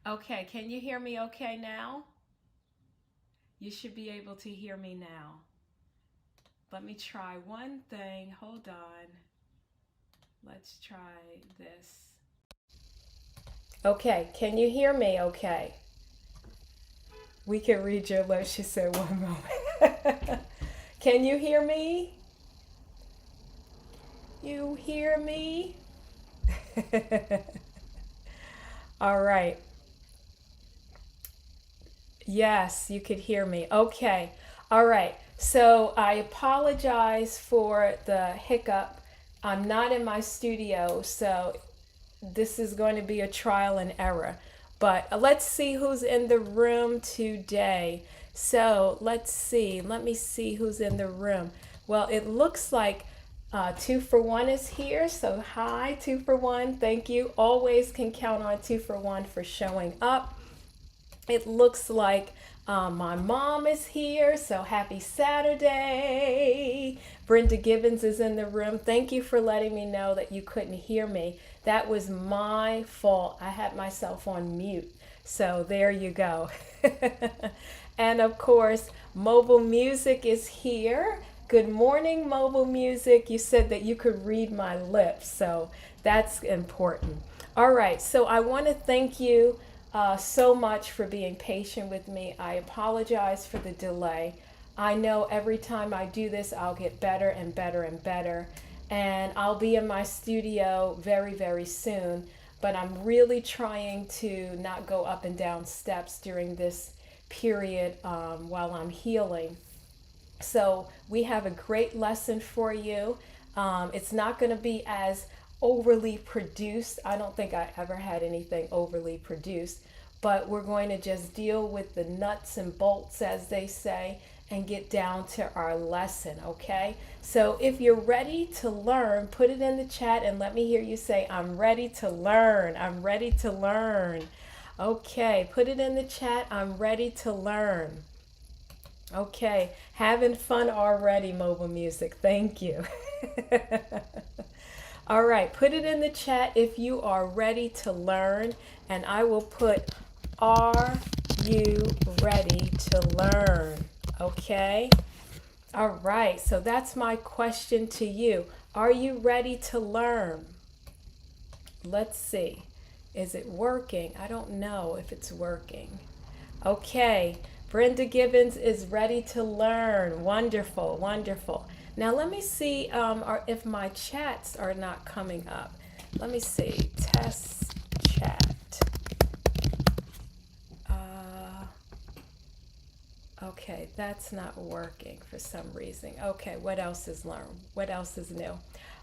Okay, can you hear me okay now? You should be able to hear me now. Let me try one thing. Hold on. Let's try this. Okay, can you hear me okay? We can read your lips. She said one moment. Can you hear me? You hear me? All right. Yes, you could hear me. Okay. All right. So I apologize for the hiccup. I'm not in my studio, so this is going to be a trial and error. But let's see who's in the room today. So let's see. Let me see who's in the room. Well, it looks like Two for One is here. So, hi, Two for One. Thank you. Always can count on Two for One for showing up. It looks like my mom is here, so happy Saturday. Brenda Gibbons is in the room. Thank you for letting me know that you couldn't hear me. That was my fault. I had myself on mute. So there you go. And of course, Mobile Music is here. Good morning, Mobile Music. You said that you could read my lips, so that's important. All right, so I want to thank you so much for being patient with me. I apologize for the delay. I know every time I do this, I'll get better and better and better. And I'll be in my studio very, very soon. But I'm really trying to not go up and down steps during this period while I'm healing. So we have a great lesson for you. It's not going to be as overly produced. I don't think I ever had anything overly produced, but we're going to just deal with the nuts and bolts, as they say, and get down to our lesson, okay? So if you're ready to learn, put it in the chat and let me hear you say, I'm ready to learn. I'm ready to learn. Okay, put it in the chat. I'm ready to learn. Okay, having fun already, Mobile Music. Thank you. All right, put it in the chat if you are ready to learn, and I will put, are you ready to learn? Okay. All right, so that's my question to you. Are you ready to learn? Let's see. Is it working? I don't know if it's working. Okay, Brenda Gibbons is ready to learn. Wonderful, wonderful. Now let me see if my chats are not coming up. Let me see. Test chat. Okay, that's not working for some reason. Okay, what else is learned? What else is new?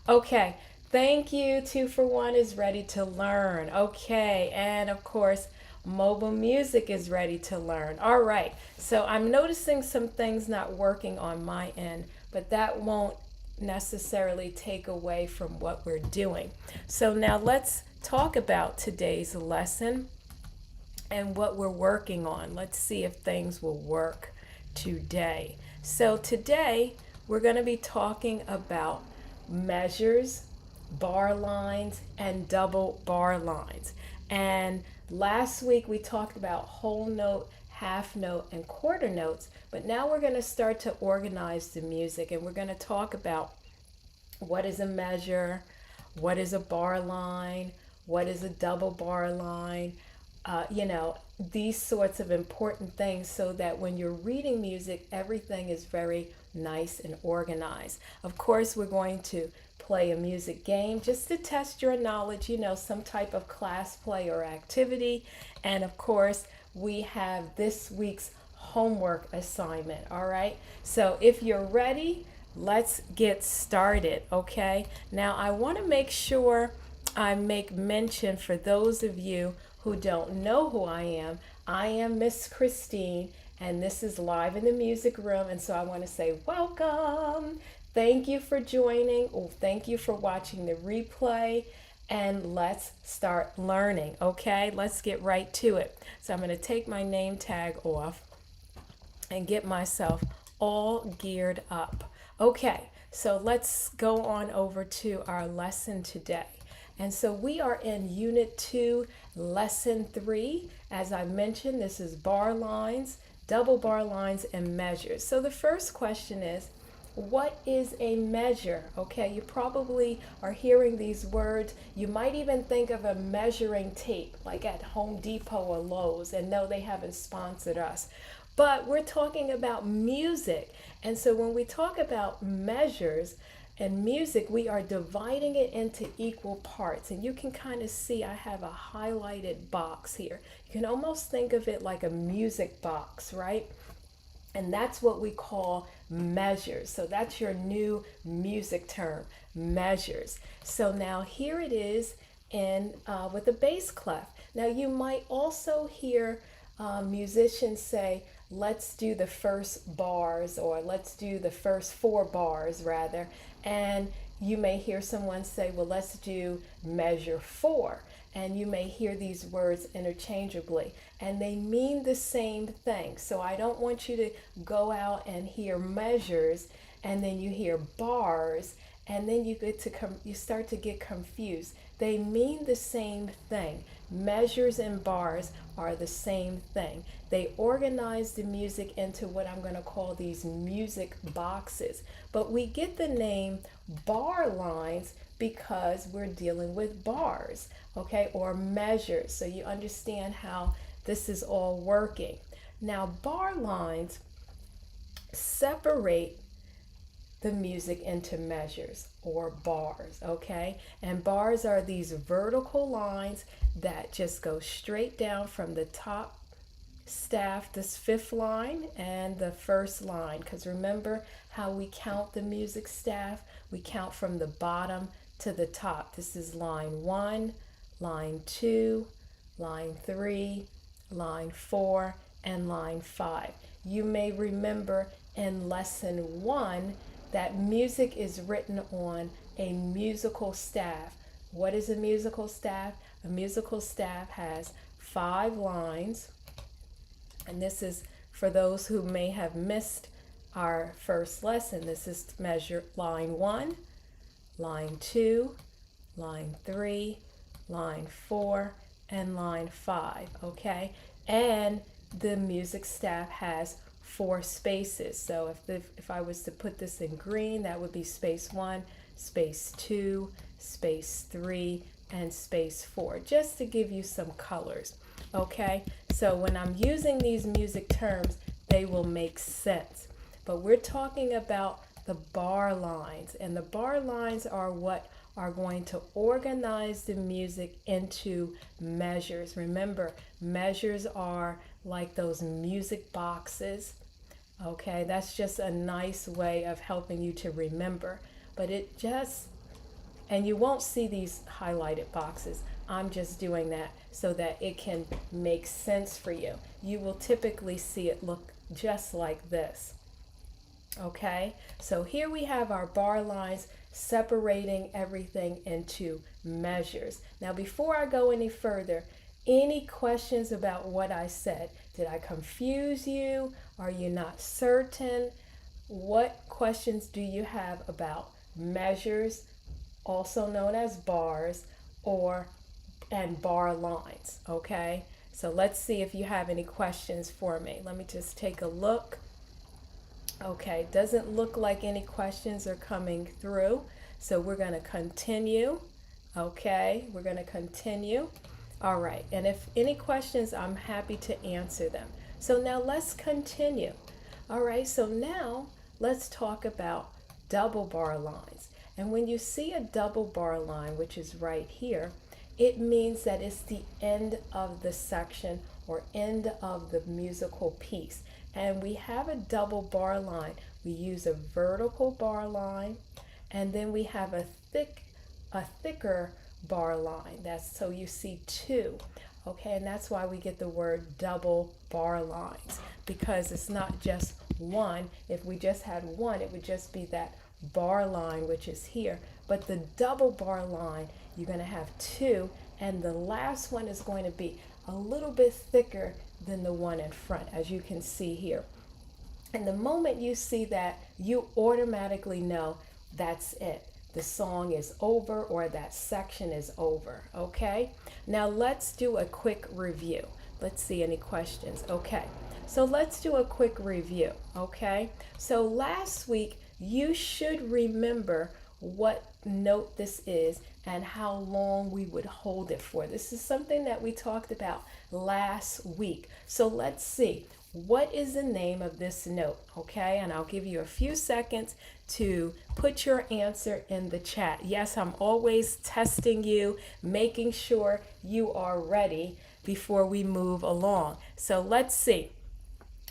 Okay, thank you. Two for One is ready to learn. Okay, and of course, Mobile Music is ready to learn. All right, so I'm noticing some things not working on my end, but that won't necessarily take away from what we're doing. So now let's talk about today's lesson and what we're working on. Let's see if things will work today. So today we're going to be talking about measures, bar lines, and double bar lines. And last week we talked about whole note, half note, and quarter notes, but now we're going to start to organize the music, and we're going to talk about what is a measure, what is a bar line, what is a double bar line, these sorts of important things, so that when you're reading music, everything is very nice and organized. Of course, we're going to play a music game just to test your knowledge, some type of class play or activity. And of course, we have this week's homework assignment. All right. So if you're ready, let's get started. Okay. Now, I want to make sure I make mention for those of you who don't know who I am Miss Christine, and this is Live in the Music Room. And so I want to say welcome. Thank you for joining. Oh, thank you for watching the replay. And let's start learning, okay? Let's get right to it. So I'm going to take my name tag off and get myself all geared up. Okay, so let's go on over to our lesson today. And so we are in Unit 2, Lesson 3. As I mentioned, this is bar lines, double bar lines, and measures. So the first question is, what is a measure? Okay, you probably are hearing these words. You might even think of a measuring tape, like at Home Depot or Lowe's, and no, they haven't sponsored us. But we're talking about music. And so when we talk about measures and music, we are dividing it into equal parts. And you can kind of see I have a highlighted box here. You can almost think of it like a music box, right? And that's what we call measures. So that's your new music term, measures. So now here it is in with the bass clef. Now you might also hear musicians say, let's do the first bars, or let's do the first 4 bars rather. And you may hear someone say, well, let's do measure 4. And you may hear these words interchangeably, and they mean the same thing. So I don't want you to go out and hear measures and then you hear bars, and then you start to get confused. They mean the same thing. Measures and bars are the same thing. They organize the music into what I'm going to call these music boxes. But we get the name bar lines because we're dealing with bars, okay, or measures. So you understand how this is all working. Now, bar lines separate the music into measures or bars, okay? And bars are these vertical lines that just go straight down from the top staff, this 5th line, and the 1st line. Because remember how we count the music staff? We count from the bottom to the top. This is line 1, line 2, line 3, line 4, and line 5. You may remember in lesson 1 that music is written on a musical staff. What is a musical staff? A musical staff has 5 lines, and this is for those who may have missed our first lesson. This is measure line 1, line 2, line 3, line 4, and line 5, okay? And the music staff has 4 spaces. So if I was to put this in green, that would be space 1, space 2, space 3, and space 4, just to give you some colors, okay? So when I'm using these music terms, they will make sense. But we're talking about the bar lines, and the bar lines are what are going to organize the music into measures. Remember, measures are like those music boxes. Okay, that's just a nice way of helping you to remember. But and you won't see these highlighted boxes. I'm just doing that so that it can make sense for you. You will typically see it look just like this. Okay, so here we have our bar lines separating everything into measures. Now, before I go any further, any questions about what I said? Did I confuse you? Are you not certain? What questions do you have about measures, also known as bars, and bar lines? Okay, so let's see if you have any questions for me. Let me just take a look. Okay, doesn't look like any questions are coming through, so we're going to continue. Okay, we're going to continue. All right, and if any questions, I'm happy to answer them. So now let's continue. All right, so now let's talk about double bar lines. And when you see a double bar line, which is right here, it means that it's the end of the section or end of the musical piece. And we have a double bar line. We use a vertical bar line, and then we have a thicker bar line. That's so you see 2. Okay, and that's why we get the word double bar lines, because it's not just one. If we just had one, it would just be that bar line, which is here. But the double bar line, you're going to have 2, and the last one is going to be a little bit thicker than the one in front, as you can see here. And the moment you see that, you automatically know that's it. the song is over or that section is over. Okay, now let's do a quick review. Let's see any questions. Okay, so let's do a quick review. Okay, so last week you should remember what note this is and how long we would hold it for. This is something that we talked about last week. So let's see, what is the name of this note? Okay, and I'll give you a few seconds to put your answer in the chat. Yes, I'm always testing you, making sure you are ready before we move along. So let's see,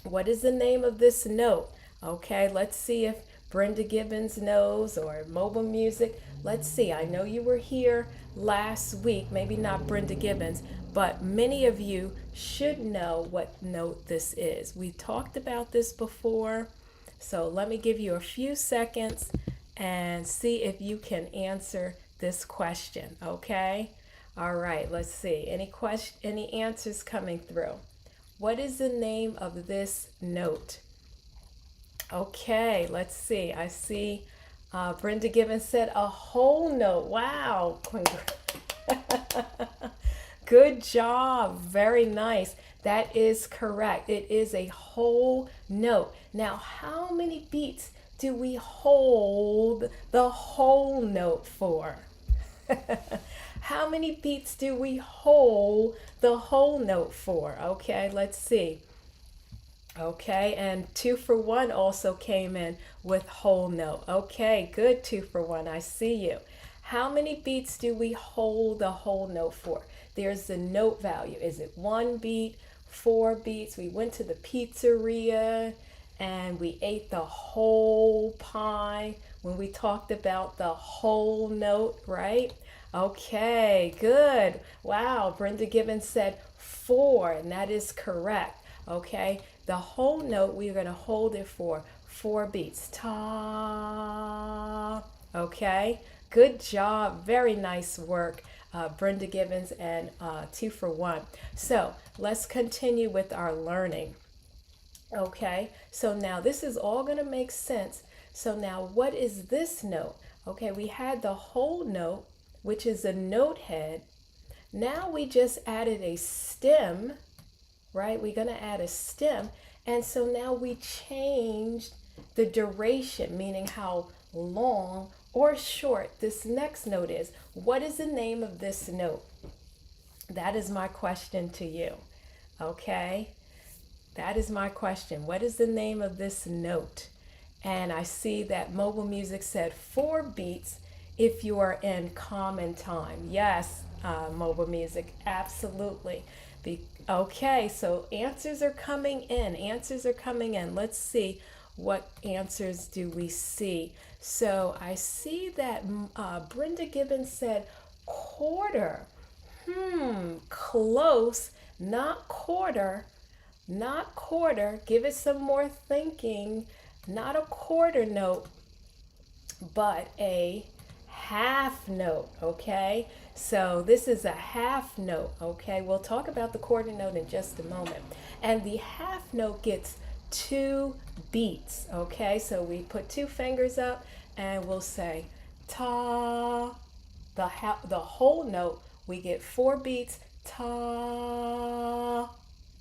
what is the name of this note? Okay, let's see if Brenda Gibbons knows, or Mobile Music. Let's see, I know you were here last week, maybe not Brenda Gibbons, but many of you should know what note this is. We talked about this before, so let me give you a few seconds and see if you can answer this question, okay? All right, let's see, any answers coming through? What is the name of this note? Okay, let's see. I see Brenda Gibbons said a whole note. Wow. Good job. Very nice. That is correct. It is a whole note. Now, how many beats do we hold the whole note for? How many beats do we hold the whole note for? Okay, let's see. Okay, and 2 for 1 also came in with whole note. Okay, good, 2 for 1. I see you. How many beats do we hold the whole note for? There's the note value. Is it 1 beat, 4 beats? We went to the pizzeria and we ate the whole pie when we talked about the whole note, right? Okay, good. Wow, Brenda Gibbons said 4, and that is correct. Okay, the whole note, we're going to hold it for 4 beats. Ta. Okay, good job. Very nice work, Brenda Gibbons, and 2 for 1. So let's continue with our learning. Okay, so now this is all going to make sense. So now what is this note? Okay, we had the whole note, which is a note head. Now we just added a stem, right? We're going to add a stem. And so now we changed the duration, meaning how long or short this next note is. What is the name of this note? That is my question to you. Okay? That is my question. What is the name of this note? And I see that Mobile Music said 4 beats if you are in common time. Yes, Mobile Music, absolutely. Okay, so answers are coming in. Answers are coming in. Let's see, what answers do we see? So I see that Brenda Gibbons said quarter. Close. Not quarter. Not quarter. Give it some more thinking. Not a quarter note, but a half note, okay? So this is a half note, okay? We'll talk about the quarter note in just a moment. And the half note gets 2 beats, okay? So we put 2 fingers up and we'll say ta. The whole note, we get 4 beats, ta.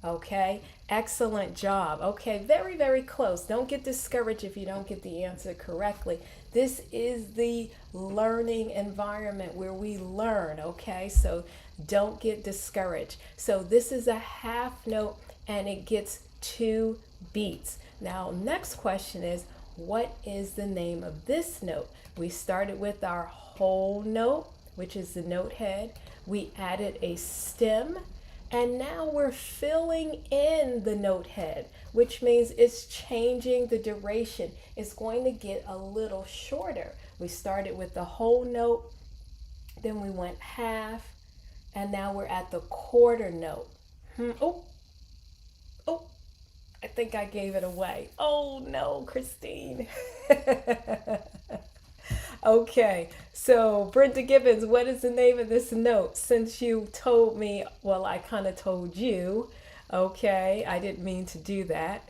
Okay, excellent job. Okay, very, very close. Don't get discouraged if you don't get the answer correctly. This is the learning environment where we learn, okay? So don't get discouraged. So this is a half note and it gets 2 beats. Now, next question is, what is the name of this note? We started with our whole note, which is the note head. We added a stem. And now we're filling in the note head, which means it's changing the duration. It's going to get a little shorter. We started with the whole note, then we went half, and now we're at the quarter note. Oh, I think I gave it away. Oh no, Christine. Okay, so Brenda Gibbons, what is the name of this note? Since you told me, well, I kind of told you, okay, I didn't mean to do that.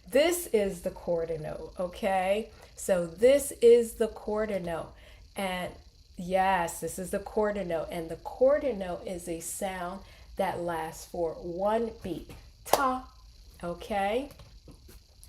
This is the quarter note, okay? So this is the quarter note. And yes, this is the quarter note. And the quarter note is a sound that lasts for one beat. Ta. Okay?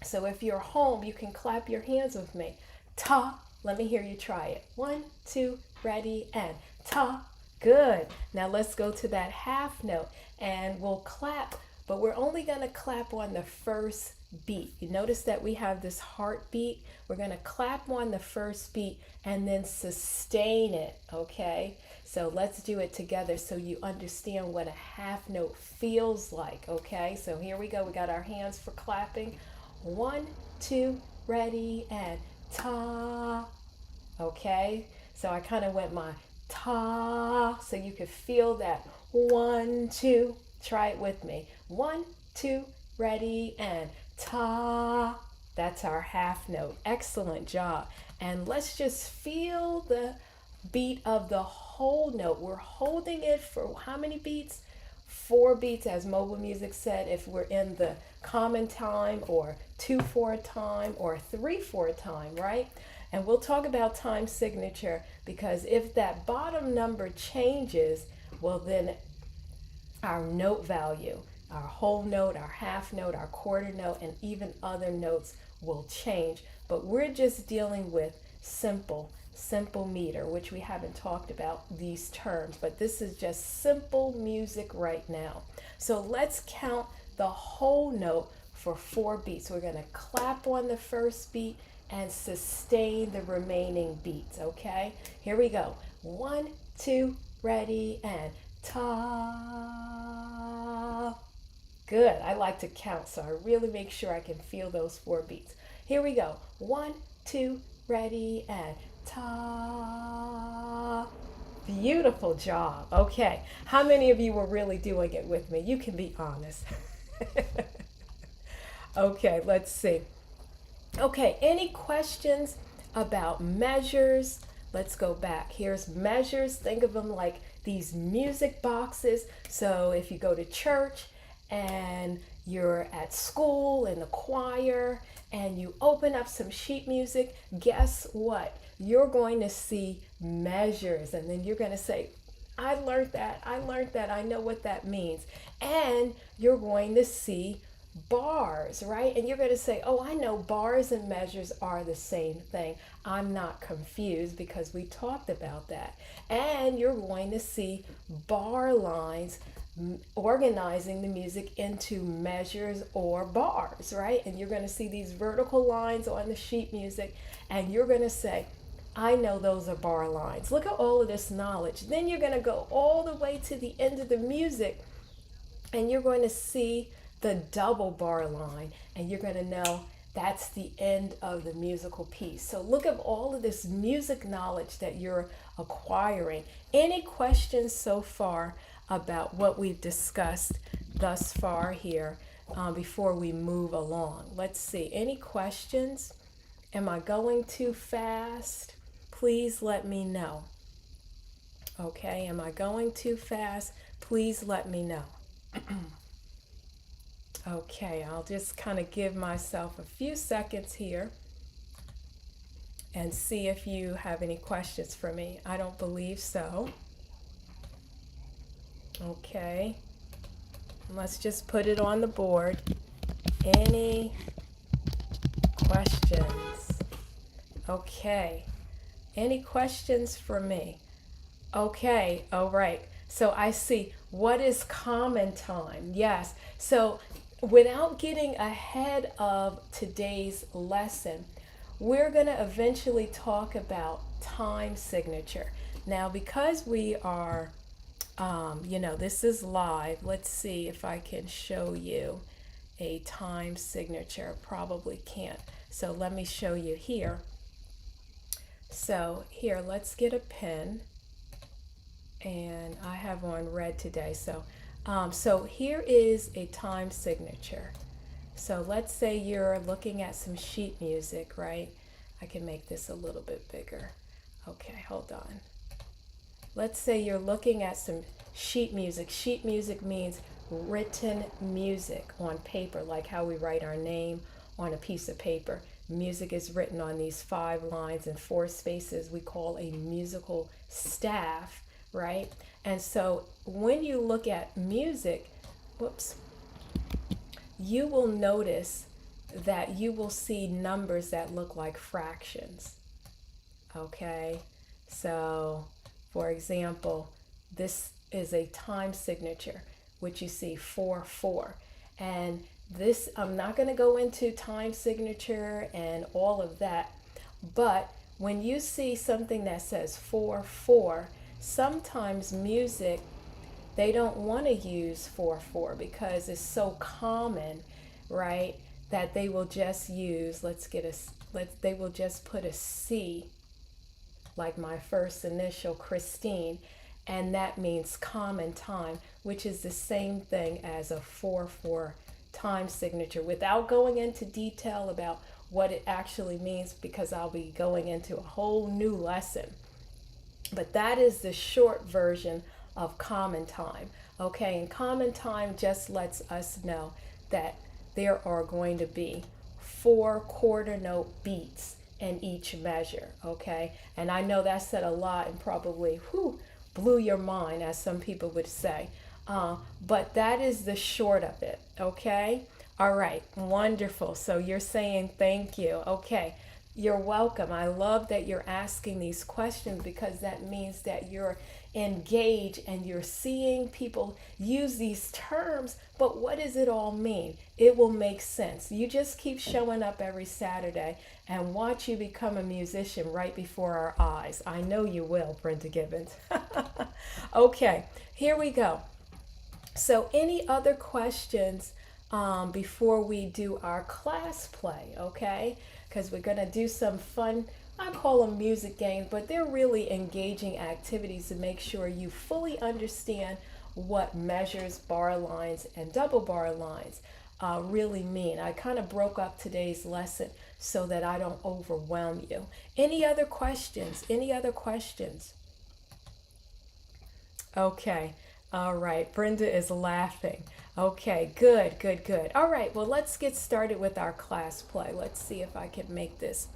So if you're home, you can clap your hands with me. Ta. Let me hear you try it. 1, 2, ready, and ta. Good. Now let's go to that half note and we'll clap, but we're only going to clap on the first beat. You notice that we have this heartbeat. We're going to clap on the first beat and then sustain it, okay? So let's do it together so you understand what a half note feels like, okay? So here we go. We got our hands for clapping. 1, 2, ready, and ta. Okay? So I kind of went my ta, so you could feel that. 1, 2. Try it with me. 1, 2, ready, and ta. That's our half note. Excellent job. And let's just feel the beat of the whole note. We're holding it for how many beats? 4 beats, as Mobile Music said, if we're in the common time, or 2/4 time, or 3/4 time, right? And we'll talk about time signature, because if that bottom number changes, well then our note value, our whole note, our half note, our quarter note, and even other notes will change. But we're just dealing with simple meter, which we haven't talked about these terms, but this is just simple music right now. So let's count the whole note for 4 beats. We're going to clap on the first beat and sustain the remaining beats, okay? Here we go. 1, 2, ready, and ta. Good. I like to count, so I really make sure I can feel those 4 beats. Here we go. 1, 2, ready, and ta. Beautiful job. Okay. How many of you were really doing it with me? You can be honest. Okay, let's see. Okay, any questions about measures? Let's go back. Here's measures. Think of them like these music boxes. So if you go to church and you're at school in the choir and you open up some sheet music, guess what? You're going to see measures, and then you're going to say, I learned that, I know what that means. And you're going to see bars, right? And you're going to say, oh, I know bars and measures are the same thing. I'm not confused because we talked about that. And you're going to see bar lines organizing the music into measures or bars, right? And you're going to see these vertical lines on the sheet music, and you're going to say, I know those are bar lines. Look at all of this knowledge. Then you're going to go all the way to the end of the music, and you're going to see the double bar line, and you're going to know that's the end of the musical piece. So look at all of this music knowledge that you're acquiring. Any questions so far about what we've discussed thus far here before we move along? Let's see. Any questions? Am I going too fast? Please let me know. Okay, am I going too fast? Please let me know. Okay, I'll just kind of give myself a few seconds here and see if you have any questions for me. I don't believe so. Okay, let's just put it on the board. Any questions? Okay, any questions for me? Okay, all right. So I see, what is common time? Yes, so without getting ahead of today's lesson, we're going to eventually talk about time signature. Now, because we are, this is live, let's see if I can show you a time signature. Probably can't. So let me show you here. So here, let's get a pen. And I have on red today. So here is a time signature. So let's say you're looking at some sheet music, right? I can make this a little bit bigger. Okay, hold on. Let's say you're looking at some sheet music. Sheet music means written music on paper, like how we write our name on a piece of paper. music is written on these 5 lines and 4 spaces, we call a musical staff, right? And so when you look at music, whoops, you will notice that you will see numbers that look like fractions. Okay, so for example, this is a time signature, which you see 4/4. And this, I'm not going to go into time signature and all of that, but when you see something that says 4/4, sometimes music, they don't want to use 4/4 because it's so common, right? That they will just use, they will just put a C, like my first initial, Christine, and that means common time, which is the same thing as a 4/4 time signature, without going into detail about what it actually means, because I'll be going into a whole new lesson. But that is the short version of common time. Okay, and common time just lets us know that there are going to be 4 quarter note beats in each measure. Okay, and I know that said a lot and probably blew your mind, as some people would say, but that is the short of it. Okay, all right, wonderful. So you're saying thank you. Okay, you're welcome. I love that you're asking these questions, because that means that you're engaged and you're seeing people use these terms, but what does it all mean? It will make sense. You just keep showing up every Saturday and watch you become a musician right before our eyes. I know you will, Brenda Gibbons. Okay, here we go. So any other questions before we do our class play? Okay, because we're going to do some fun, I call them music games, but they're really engaging activities to make sure you fully understand what measures, bar lines, and double bar lines really mean. I kind of broke up today's lesson so that I don't overwhelm you. Any other questions? Any other questions? Okay. All right. Brenda is laughing. Okay, good, good, good. All right, well, let's get started with our class play. Let's see if I can make this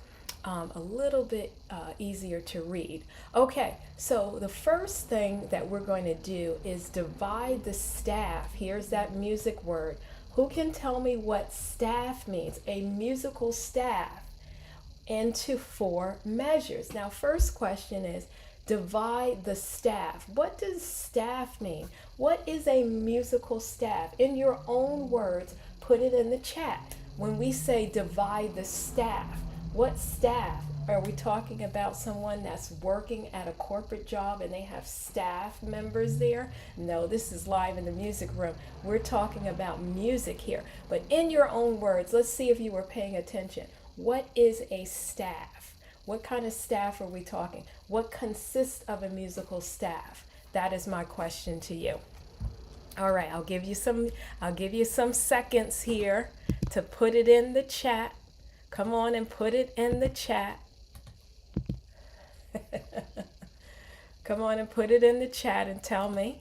a little bit easier to read. Okay, so the first thing that we're going to do is divide the staff. Here's that music word. Who can tell me what staff means? A musical staff into 4 measures. Now, first question is, divide the staff. What does staff mean? What is a musical staff? In your own words, put it in the chat. When we say divide the staff, what staff? Are we talking about someone that's working at a corporate job and they have staff members there? No, this is live in the music room. We're talking about music here. But in your own words, let's see if you were paying attention. What is a staff? What kind of staff are we talking? What consists of a musical staff? That is my question to you. All right, I'll give you some seconds here to put it in the chat. Come on and put it in the chat. Come on and put it in the chat and tell me.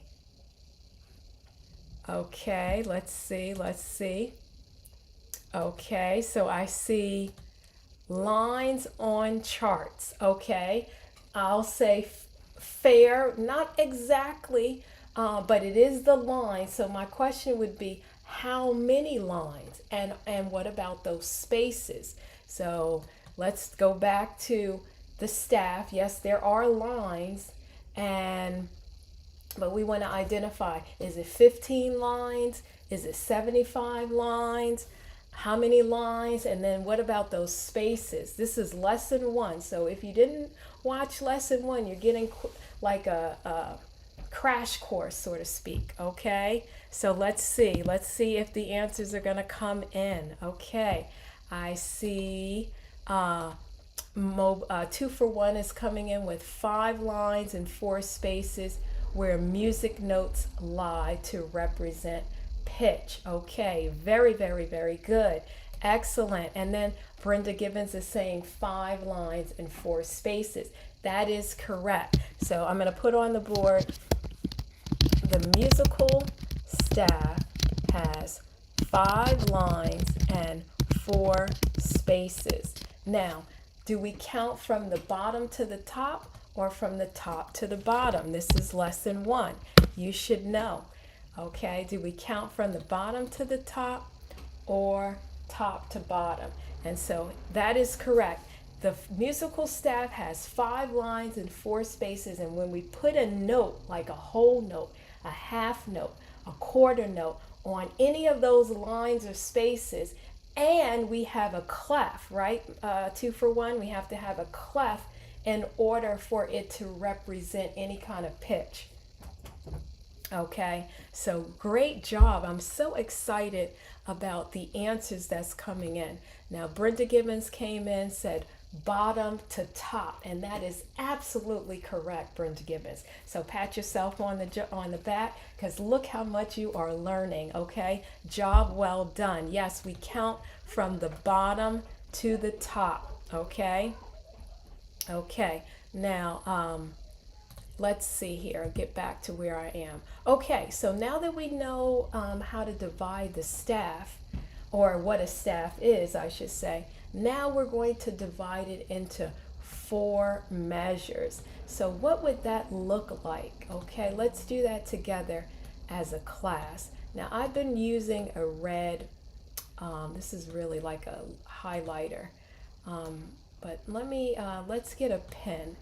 Okay, let's see. Okay, so I see lines on charts. Okay, I'll say fair, not exactly, but it is the line. So my question would be, how many lines? And what about those spaces? So let's go back to the staff. Yes, there are lines, but we want to identify, is it 15 lines? Is it 75 lines? How many lines? And then what about those spaces? This is lesson 1. So if you didn't watch lesson 1, you're getting like a crash course, so to speak. Okay, so let's see if the answers are going to come in. Okay, I see 2 for 1 is coming in with 5 lines and 4 spaces where music notes lie to represent pitch. Okay, very, very, very good. Excellent. And then Brenda Gibbons is saying 5 lines and 4 spaces. That is correct. So I'm going to put on the board, the musical staff has 5 lines and 4 spaces. Now, do we count from the bottom to the top or from the top to the bottom? This is lesson 1. You should know. Okay, do we count from the bottom to the top or top to bottom? And so that is correct. The musical staff has 5 lines and 4 spaces, and when we put a note, like a whole note, a half note, a quarter note, on any of those lines or spaces, and we have a clef, right? 2 for 1, we have to have a clef in order for it to represent any kind of pitch. Okay, so great job. I'm so excited about the answers that's coming in. Now, Brenda Gibbons came in, said bottom to top, and that is absolutely correct, Brenda Gibbons. So pat yourself on the back, because look how much you are learning. Okay, job well done. Yes, we count from the bottom to the top. Okay, now let's see here. I'll get back to where I am. Okay, so now that we know how to divide the staff, or what a staff is, I should say, now we're going to divide it into 4 measures. So what would that look like? Okay, let's do that together as a class. Now, I've been using a red, this is really like a highlighter, but let's get a pen.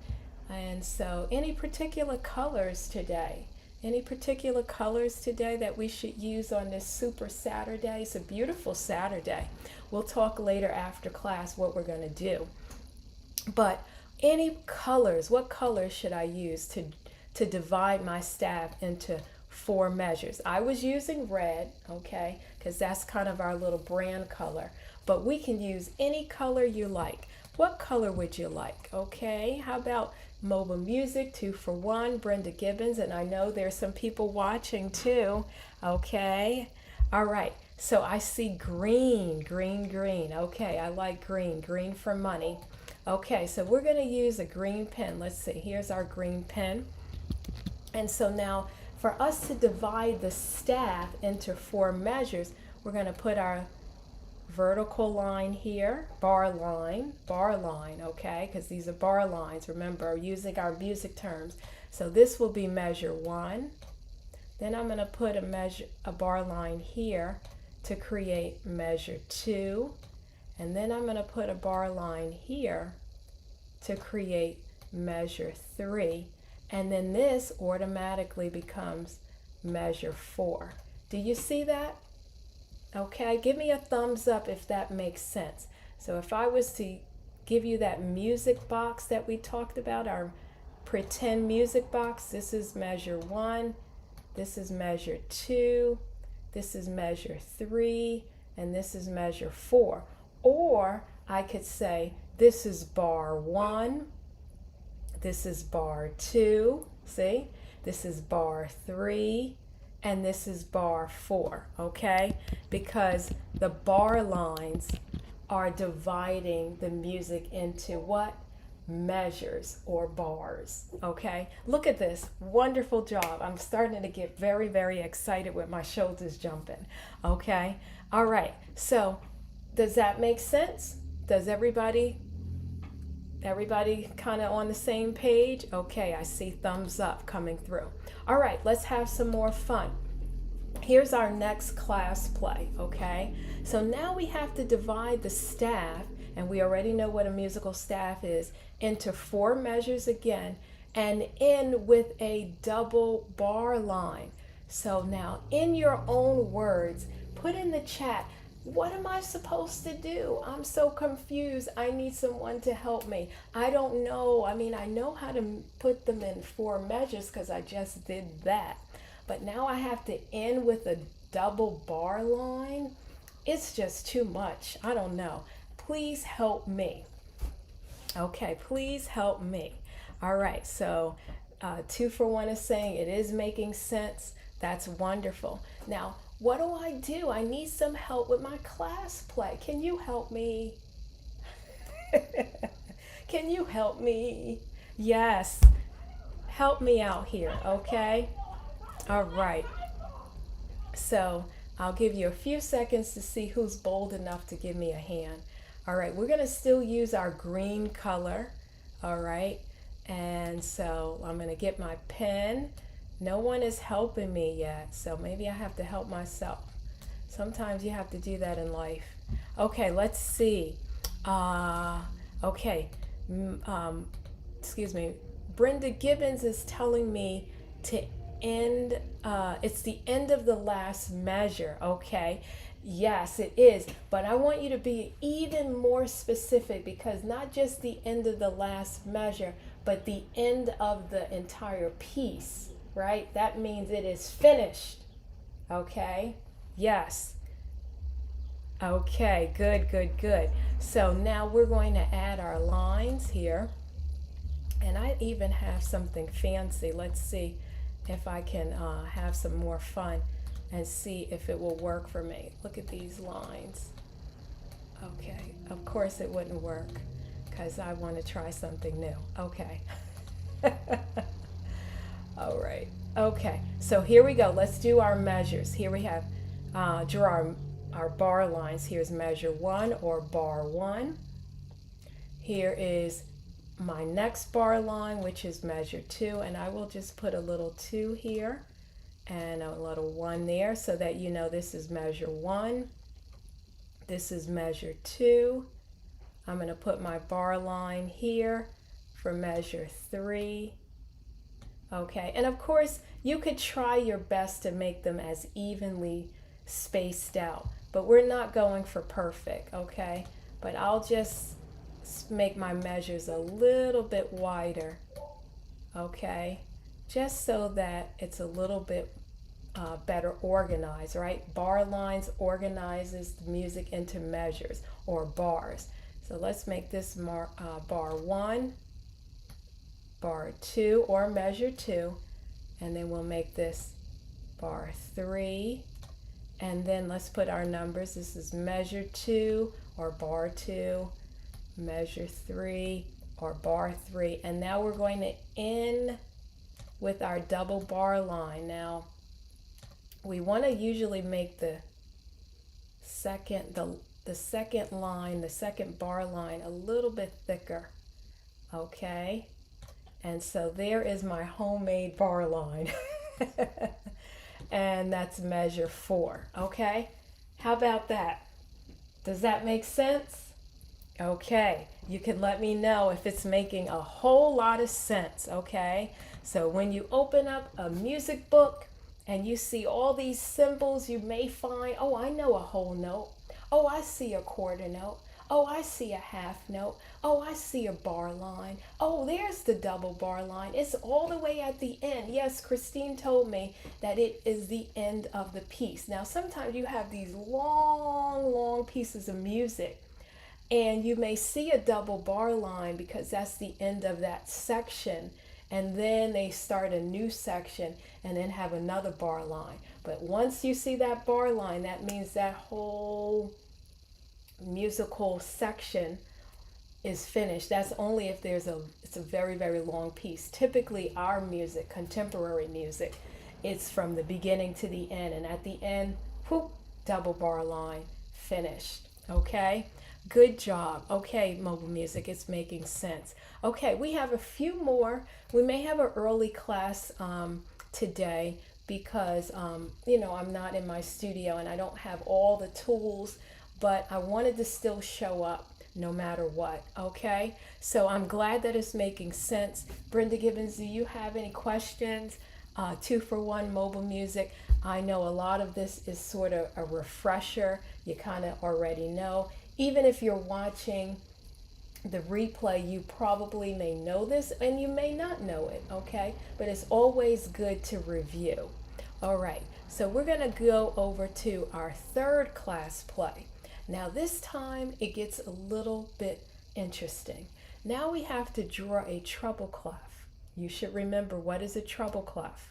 And so any particular colors today? Any particular colors today that we should use on this super Saturday? It's a beautiful Saturday. We'll talk later after class what we're going to do. But any colors, what colors should I use to divide my staff into 4 measures? I was using red, okay, because that's kind of our little brand color. But we can use any color you like. What color would you like? Okay, how about Mobile Music, 2 for 1, Brenda Gibbons, and I know there's some people watching too. Okay, all right, so I see green. Okay, I like green for money. Okay, so we're going to use a green pen. Let's see, here's our green pen. And so now for us to divide the staff into 4 measures, we're going to put our vertical line here, bar line, okay, because these are bar lines, remember, using our music terms. So this will be measure 1. Then I'm going to put a bar line here to create measure 2. And then I'm going to put a bar line here to create measure 3. And then this automatically becomes measure 4. Do you see that? Okay, give me a thumbs up if that makes sense. So if I was to give you that music box that we talked about, our pretend music box, this is measure 1, this is measure 2, this is measure 3, and this is measure 4. Or I could say this is bar 1, this is bar 2, see? This is bar 3, and this is bar 4, okay? Because the bar lines are dividing the music into what? Measures or bars, okay? Look at this, wonderful job. I'm starting to get very, very excited with my shoulders jumping, okay? All right, so does that make sense? Does everybody kind of on the same page? Okay, I see thumbs up coming through. All right, let's have some more fun. Here's our next class play, okay? So now we have to divide the staff, and we already know what a musical staff is, into 4 measures again, and end with a double bar line. So now, in your own words, put in the chat, what am I supposed to do? I'm so confused. I need someone to help me. I don't know. I mean, I know how to put them in 4 measures because I just did that. But now I have to end with a double bar line. It's just too much. I don't know. Please help me. Okay, please help me. All right, so 2 for 1 is saying it is making sense. That's wonderful. Now, what do? I need some help with my class play. Can you help me? Can you help me? Yes. Help me out here, okay? All right. So I'll give you a few seconds to see who's bold enough to give me a hand. All right, we're gonna still use our green color. All right, and so I'm gonna get my pen. No one is helping me yet, so maybe I have to help myself. Sometimes you have to do that in life. Okay, let's see. Uh, okay, excuse me. Brenda Gibbons is telling me to end, it's the end of the last measure, okay? Yes, it is, but I want you to be even more specific, because not just the end of the last measure, but the end of the entire piece, right? That means it is finished, okay? Yes. Okay, good, good, good. So now we're going to add our lines here. And I even have something fancy. Let's see if I can have some more fun and see if it will work for me. Look at these lines. Okay, of course it wouldn't work because I want to try something new. Okay. All right. Okay, so here we go. Let's do our measures. Here we have, draw our bar lines. Here's measure 1 or bar 1. Here is my next bar line, which is measure 2, and I will just put a little 2 here and a little 1 there so that you know this is measure 1. This is measure 2. I'm going to put my bar line here for measure 3. Okay, and of course you could try your best to make them as evenly spaced out, but we're not going for perfect, okay? But I'll just make my measures a little bit wider, okay? Just so that it's a little bit better organized, right? Bar lines organizes the music into measures or bars. So let's make this bar 1, bar 2 or measure 2, and then we'll make this bar 3, and then let's put our numbers. This is measure 2 or bar 2, measure 3 or bar 3, and now we're going to end with our double bar line. Now we want to usually make the second line, the second bar line, a little bit thicker, okay? And so there is my homemade bar line. And that's measure 4, okay? How about that? Does that make sense? Okay, you can let me know if it's making a whole lot of sense, okay? So when you open up a music book and you see all these symbols, you may find, oh, I know a whole note. Oh, I see a quarter note. Oh, I see a half note. Oh, I see a bar line. Oh, there's the double bar line. It's all the way at the end. Yes, Christine told me that it is the end of the piece. Now, sometimes you have these long, long pieces of music, and you may see a double bar line because that's the end of that section. And then they start a new section and then have another bar line. But once you see that bar line, that means that whole musical section is finished. That's only if it's a very, very long piece. Typically our music, contemporary music, it's from the beginning to the end, and at the end, whoop, double bar line, finished. Okay, good job. Okay, mobile music, it's making sense. Okay, we have a few more. We may have an early class today because you know, I'm not in my studio and I don't have all the tools, but I wanted to still show up no matter what, okay? So I'm glad that it's making sense. Brenda Gibbons, do you have any questions? 2-for-1 mobile music. I know a lot of this is sort of a refresher. You kind of already know. Even if you're watching the replay, you probably may know this and you may not know it, okay? But it's always good to review. All right, so we're gonna go over to our third class play. Now this time it gets a little bit interesting. Now we have to draw a treble clef. You should remember, what is a treble clef?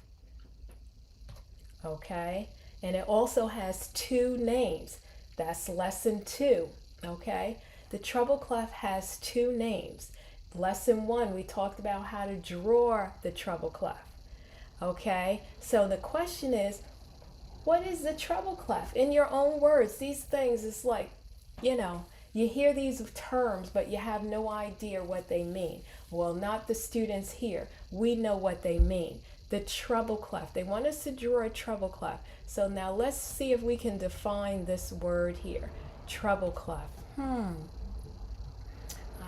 Okay, and it also has 2 names. That's lesson 2, okay? The treble clef has 2 names. Lesson 1, we talked about how to draw the treble clef, okay? So the question is, what is the treble clef? In your own words, these things is like, you know, You hear these terms, but you have no idea what they mean. Well, not the students here. We know what they mean. The treble clef. They want us to draw a treble clef. So now let's see if we can define this word here. Treble clef. I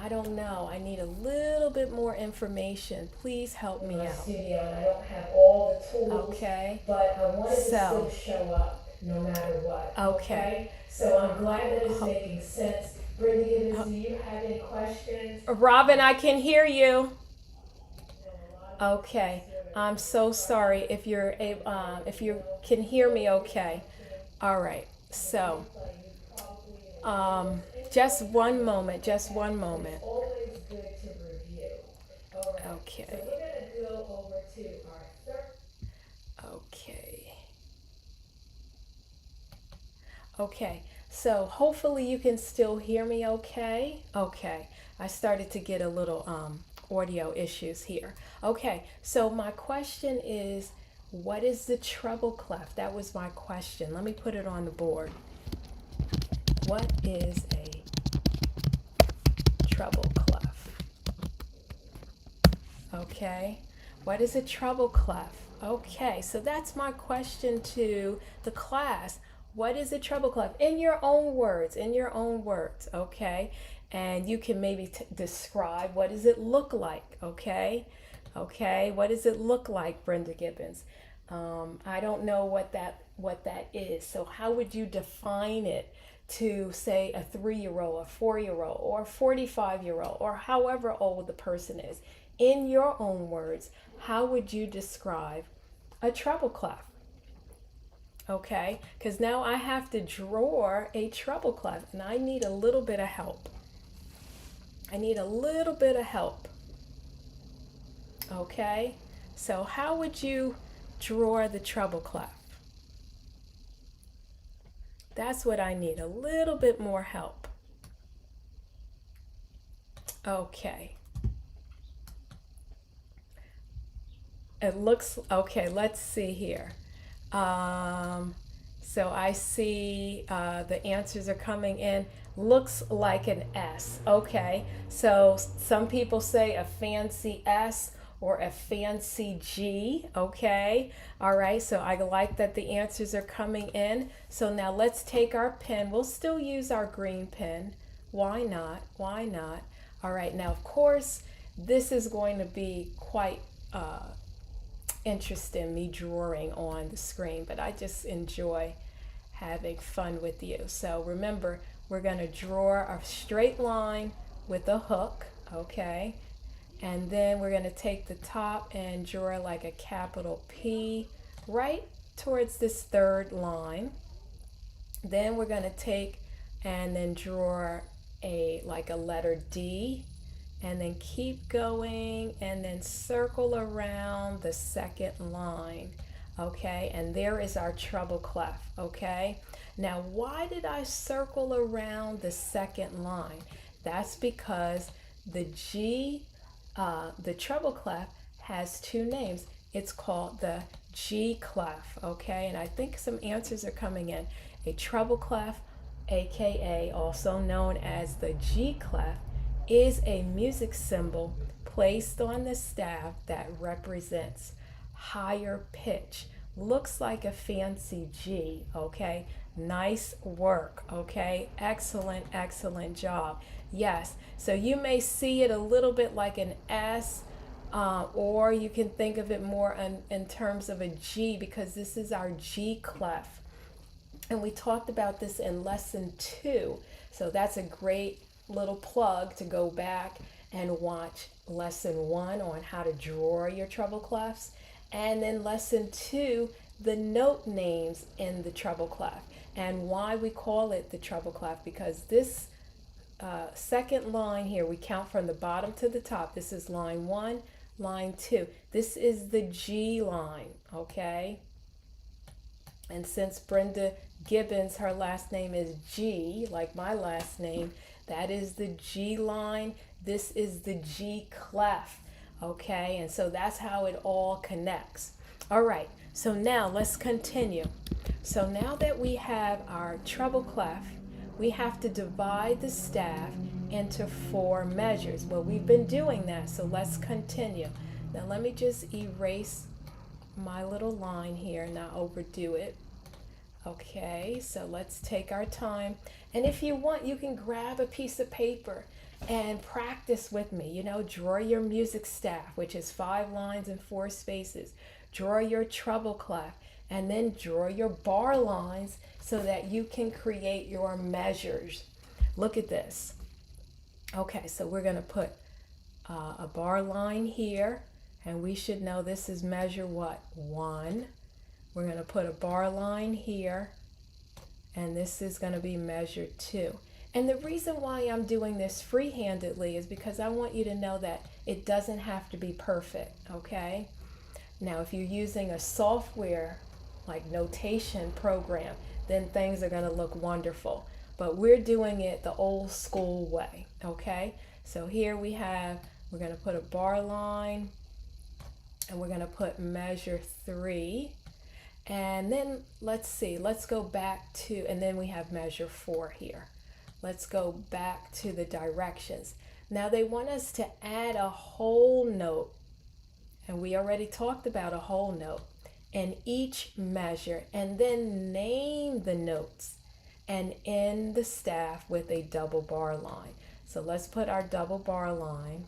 don't know. I need a little bit more information. Please help me out. Studio, and I don't have all the tools. Okay. But I want it to still show up no matter what. Okay. So I'm glad that it's making sense. Brenda Gibbons, do you have any questions? Robin, I can hear you. Okay. I'm so sorry if if you can hear me okay. All right. So just one moment. Always good to review. All right. Okay. So we're going to go over to our third. Okay. So hopefully you can still hear me okay. Okay. I started to get a little audio issues here. Okay. So my question is, what is the treble clef? That was my question. Let me put it on the board. What is a treble clef? Okay. What is a treble clef? Okay. So that's my question to the class. What is a treble clef? In your own words, okay? And you can maybe describe, what does it look like, okay? Okay, what does it look like, Brenda Gibbons? I don't know what that is. So how would you define it to, say, a 3-year-old, a 4-year-old, or a 45-year-old, or however old the person is? In your own words, how would you describe a treble clef? Okay, because now I have to draw a treble clef, and I need a little bit of help. Okay, so how would you draw the treble clef? That's what I need, a little bit more help. Okay. It looks, okay, let's see here. So I see the answers are coming in. Looks like an S. Okay, so some people say a fancy S or a fancy G. Okay, all right, so I like that the answers are coming in. So now let's take our pen. We'll still use our green pen. Why not? All right, now of course this is going to be quite interesting, me drawing on the screen, but I just enjoy having fun with you. So remember, we're going to draw a straight line with a hook, okay? And then we're going to take the top and draw like a capital P right towards this third line. Then we're going to take and then draw like a letter D, and then keep going and then circle around the second line. Okay, and there is our treble clef. Okay, now why did I circle around the second line? That's because the treble clef has two names. It's called the G clef. Okay, and I think some answers are coming in. A treble clef, aka also known as the G clef, is a music symbol placed on the staff that represents higher pitch. Looks like a fancy G, okay? Nice work, okay? Excellent job. Yes, so you may see it a little bit like an S, or you can think of it more in terms of a G, because this is our G clef. And we talked about this in lesson 2. So that's a great little plug to go back and watch lesson 1 on how to draw your treble clefs, and then lesson 2, the note names in the treble clef and why we call it the treble clef, because this second line here, we count from the bottom to the top. This is line 1, line 2. This is the G line, okay? And since Brenda Gibbons, her last name is G, like my last name, that is the G line. This is the G clef, okay? And so that's how it all connects. All right, so now let's continue. So now that we have our treble clef, we have to divide the staff into 4 measures. Well, we've been doing that, so let's continue. Now let me just erase my little line here, not overdo it. Okay, so let's take our time. And if you want, you can grab a piece of paper and practice with me. You know, draw your music staff, which is 5 lines and 4 spaces. Draw your treble clef, and then draw your bar lines so that you can create your measures. Look at this. Okay, so we're going to put a bar line here, and we should know this is measure what? 1. We're going to put a bar line here, and this is going to be measure 2. And the reason why I'm doing this freehandedly is because I want you to know that it doesn't have to be perfect, okay? Now, if you're using a software like notation program, then things are going to look wonderful. But we're doing it the old school way, okay? So here we're going to put a bar line, and we're going to put measure 3. And then let's see, let's go back to, and then we have measure 4 here. Let's go back to the directions. Now they want us to add a whole note, and we already talked about a whole note, in each measure, and then name the notes and end the staff with a double bar line. So let's put our double bar line,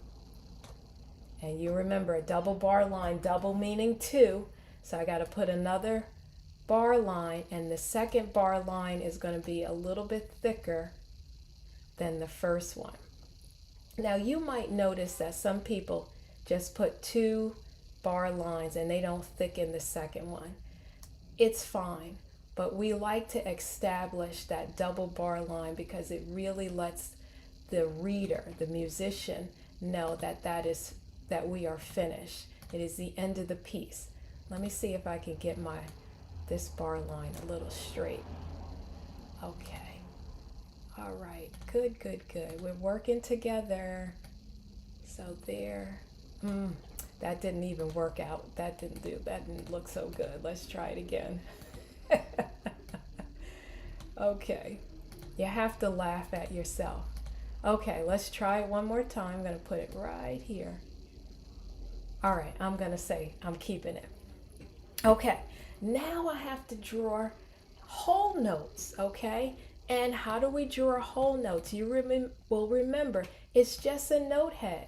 and you remember a double bar line, double meaning 2. So I got to put another bar line, and the second bar line is going to be a little bit thicker than the first one. Now you might notice that some people just put 2 bar lines and they don't thicken the second one. It's fine, but we like to establish that double bar line because it really lets the reader, the musician, know that we are finished. It is the end of the piece. Let me see if I can get this bar line a little straight. Okay. All right. Good, good, good. We're working together. So there. That didn't even work out. That didn't look so good. Let's try it again. Okay. You have to laugh at yourself. Okay, let's try it one more time. I'm going to put it right here. All right, I'm going to say I'm keeping it. Okay, now I have to draw whole notes, okay? And how do we draw whole notes? You will remember, it's just a note head.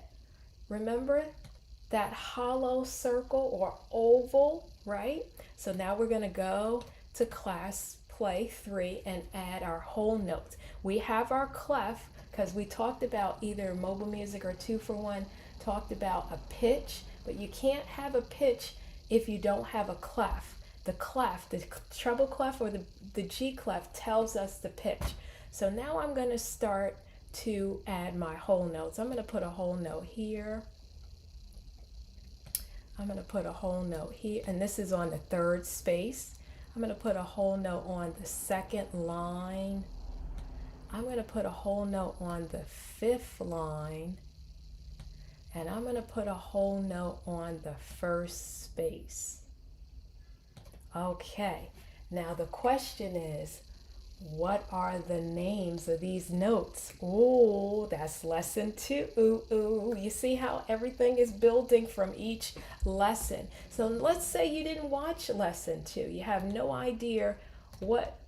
Remember that hollow circle or oval, right? So now we're going to go to class play 3 and add our whole notes. We have our clef because we talked about either mobile music or 2 for 1 talked about a pitch, but you can't have a pitch if you don't have a clef. The clef, the treble clef or the G clef tells us the pitch. So now I'm going to start to add my whole notes. I'm going to put a whole note here. I'm going to put a whole note here, and this is on the 3rd space. I'm going to put a whole note on the 2nd line. I'm going to put a whole note on the 5th line. And I'm going to put a whole note on the 1st space. Okay, now the question is, what are the names of these notes? Ooh, that's lesson 2. Ooh, you see how everything is building from each lesson. So let's say you didn't watch lesson 2. You have no idea what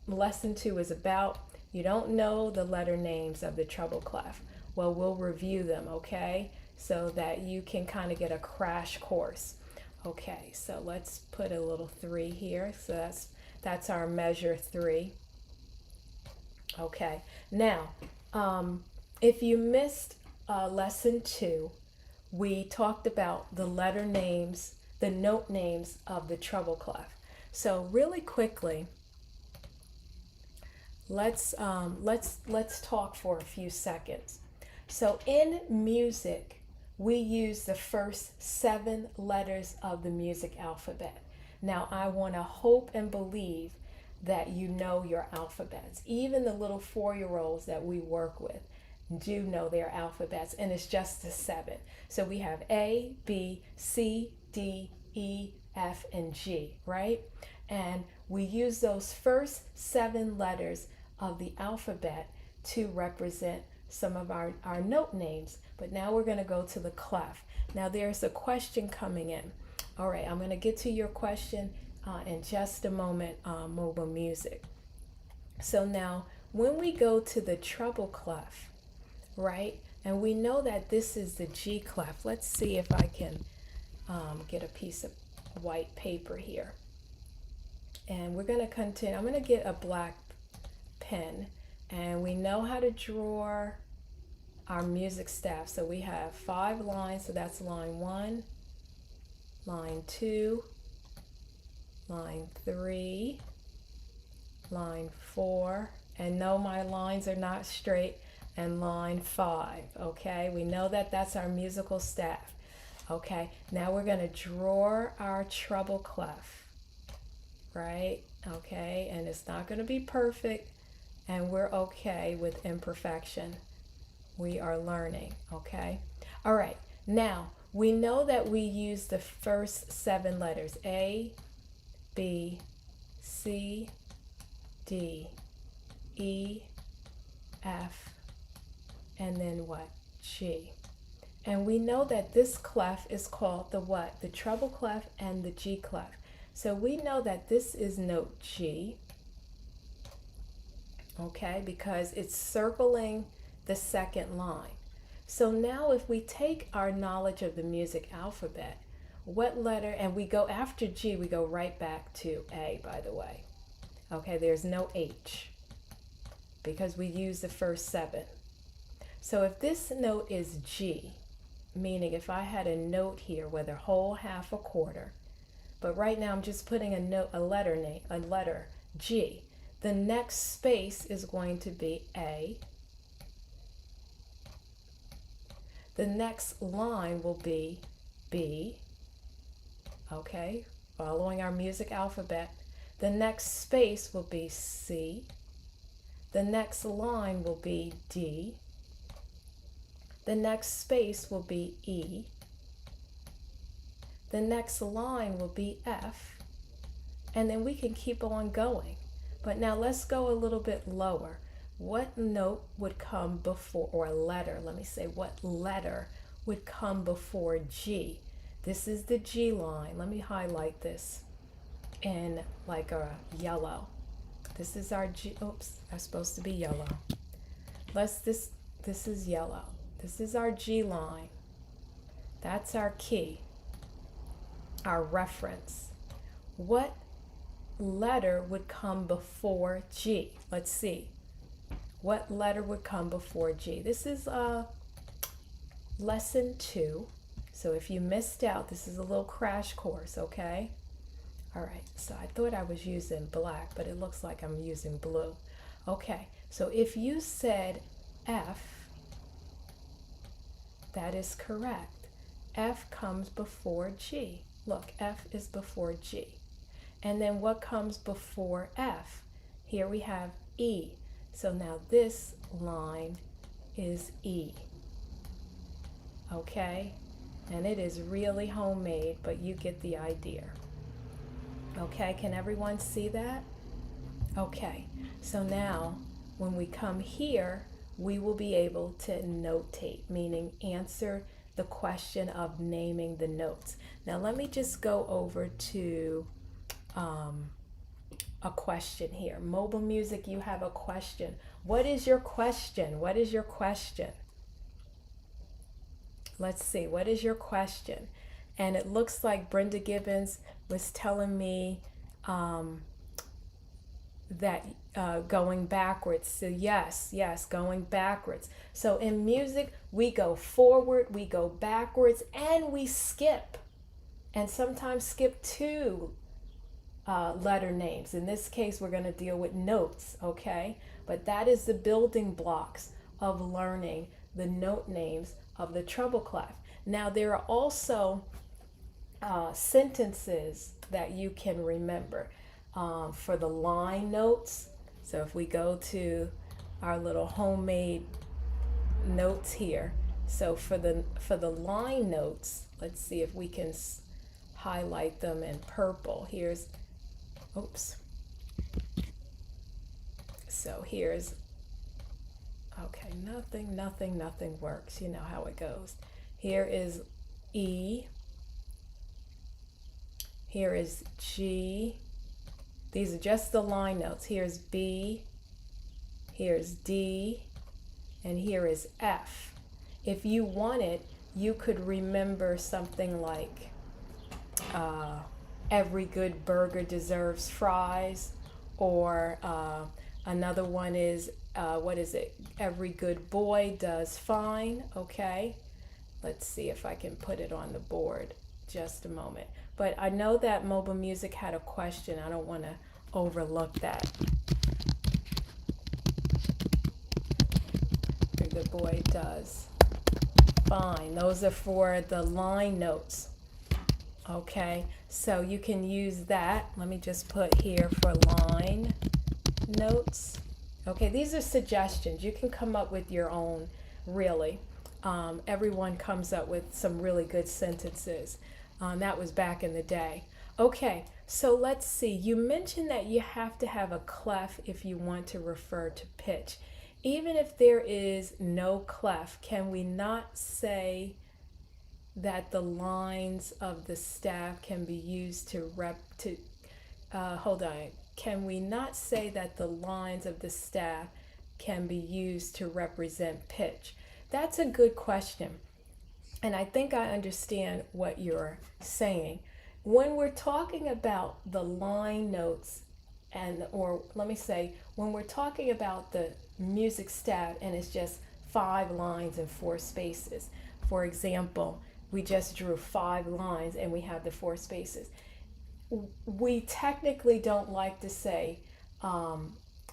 lesson 2 is about. You don't know the letter names of the treble clef. Well, we'll review them, okay? So that you can kind of get a crash course. Okay, so let's put a little 3 here. So that's our measure 3. Okay, now, if you missed lesson 2, we talked about the letter names, the note names of the treble clef. So really quickly, let's talk for a few seconds. So in music, we use the first 7 letters of the music alphabet. Now, I want to hope and believe that you know your alphabets. Even the little 4-year-olds that we work with do know their alphabets, and it's just the 7. So we have A, B, C, D, E, F, and G, right? And we use those first 7 letters of the alphabet to represent some of our note names. But now we're going to go to the clef. Now there's a question coming in. All right, I'm going to get to your question in just a moment, mobile music. So now when we go to the treble clef, right, and we know that this is the G clef. Let's see if I can get a piece of white paper here. And we're going to continue. I'm going to get a black pen, and we know how to draw our music staff. So we have 5 lines, so that's line 1, line 2, line 3, line 4, and no, my lines are not straight, and line 5. Okay, we know that that's our musical staff. Okay, now we're going to draw our treble clef, right? Okay, and it's not going to be perfect, and we're okay with imperfection. We are learning. Okay, all right, now we know that we use the first 7 letters: A, B, C, D, E, F, and then what? G. And we know that this clef is called the what? The treble clef and the G clef. So we know that this is note G, okay, because it's circling the second line. So now if we take our knowledge of the music alphabet, what letter, and we go after G, we go right back to A, by the way. Okay, there's no H because we use the first 7. So if this note is G, meaning if I had a note here, whether whole, half, or quarter, but right now I'm just putting a letter G. The next space is going to be A. The next line will be B. Okay, following our music alphabet. The next space will be C. The next line will be D. The next space will be E. The next line will be F. And then we can keep on going. But now let's go a little bit lower. What note would come before, or letter, let me say, what letter would come before G? This is the G line. Let me highlight this in like a yellow. This is our G, oops, that's supposed to be yellow. This is yellow. This is our G line. That's our key, our reference. What letter would come before G? Let's see. What letter would come before G? This is lesson 2. So if you missed out, this is a little crash course, okay? All right, so I thought I was using black, but it looks like I'm using blue. Okay, so if you said F, that is correct. F comes before G. Look, F is before G. And then what comes before F? Here we have E. So now this line is E. Okay? And it is really homemade, but you get the idea. Okay, can everyone see that? Okay, so now when we come here, we will be able to notate, meaning answer the question of naming the notes. Now let me just go over to a question here. Mobile music, you have a question. What is your question? What is your question? Let's see, what is your question? And it looks like Brenda Gibbons was telling me that going backwards. So yes, going backwards. So in music, we go forward, we go backwards, and we skip. And sometimes skip 2 letter names. In this case, we're going to deal with notes, okay? But that is the building blocks of learning the note names of the treble clef. Now, there are also sentences that you can remember for the line notes. So if we go to our little homemade notes here, so for the line notes, let's see if we can highlight them in purple. Here's, oops. so here's, okay, nothing works. You know how it goes. Here is E. Here is G. These are just the line notes. Here's B. Here's D. And here is F. If you wanted, you could remember something like every good burger deserves fries, or another one is, what is it? Every good boy does fine, okay? Let's see if I can put it on the board. Just a moment. But I know that Mobile Music had a question. I don't want to overlook that. Every good boy does fine. Those are for the line notes. Okay, so you can use that. Let me just put here for line notes. Okay, these are suggestions. You can come up with your own, really. Everyone comes up with some really good sentences. That was back in the day. Okay, so let's see. You mentioned that you have to have a clef if you want to refer to pitch. Even if there is no clef, can we not say that the lines of the staff can be used to hold on. Can we not say that the lines of the staff can be used to represent pitch? That's a good question. And I think I understand what you're saying. When we're talking about the line notes, or let me say, when we're talking about the music staff and it's just 5 lines and 4 spaces, for example, we just drew 5 lines and we have the 4 spaces. We technically don't like to say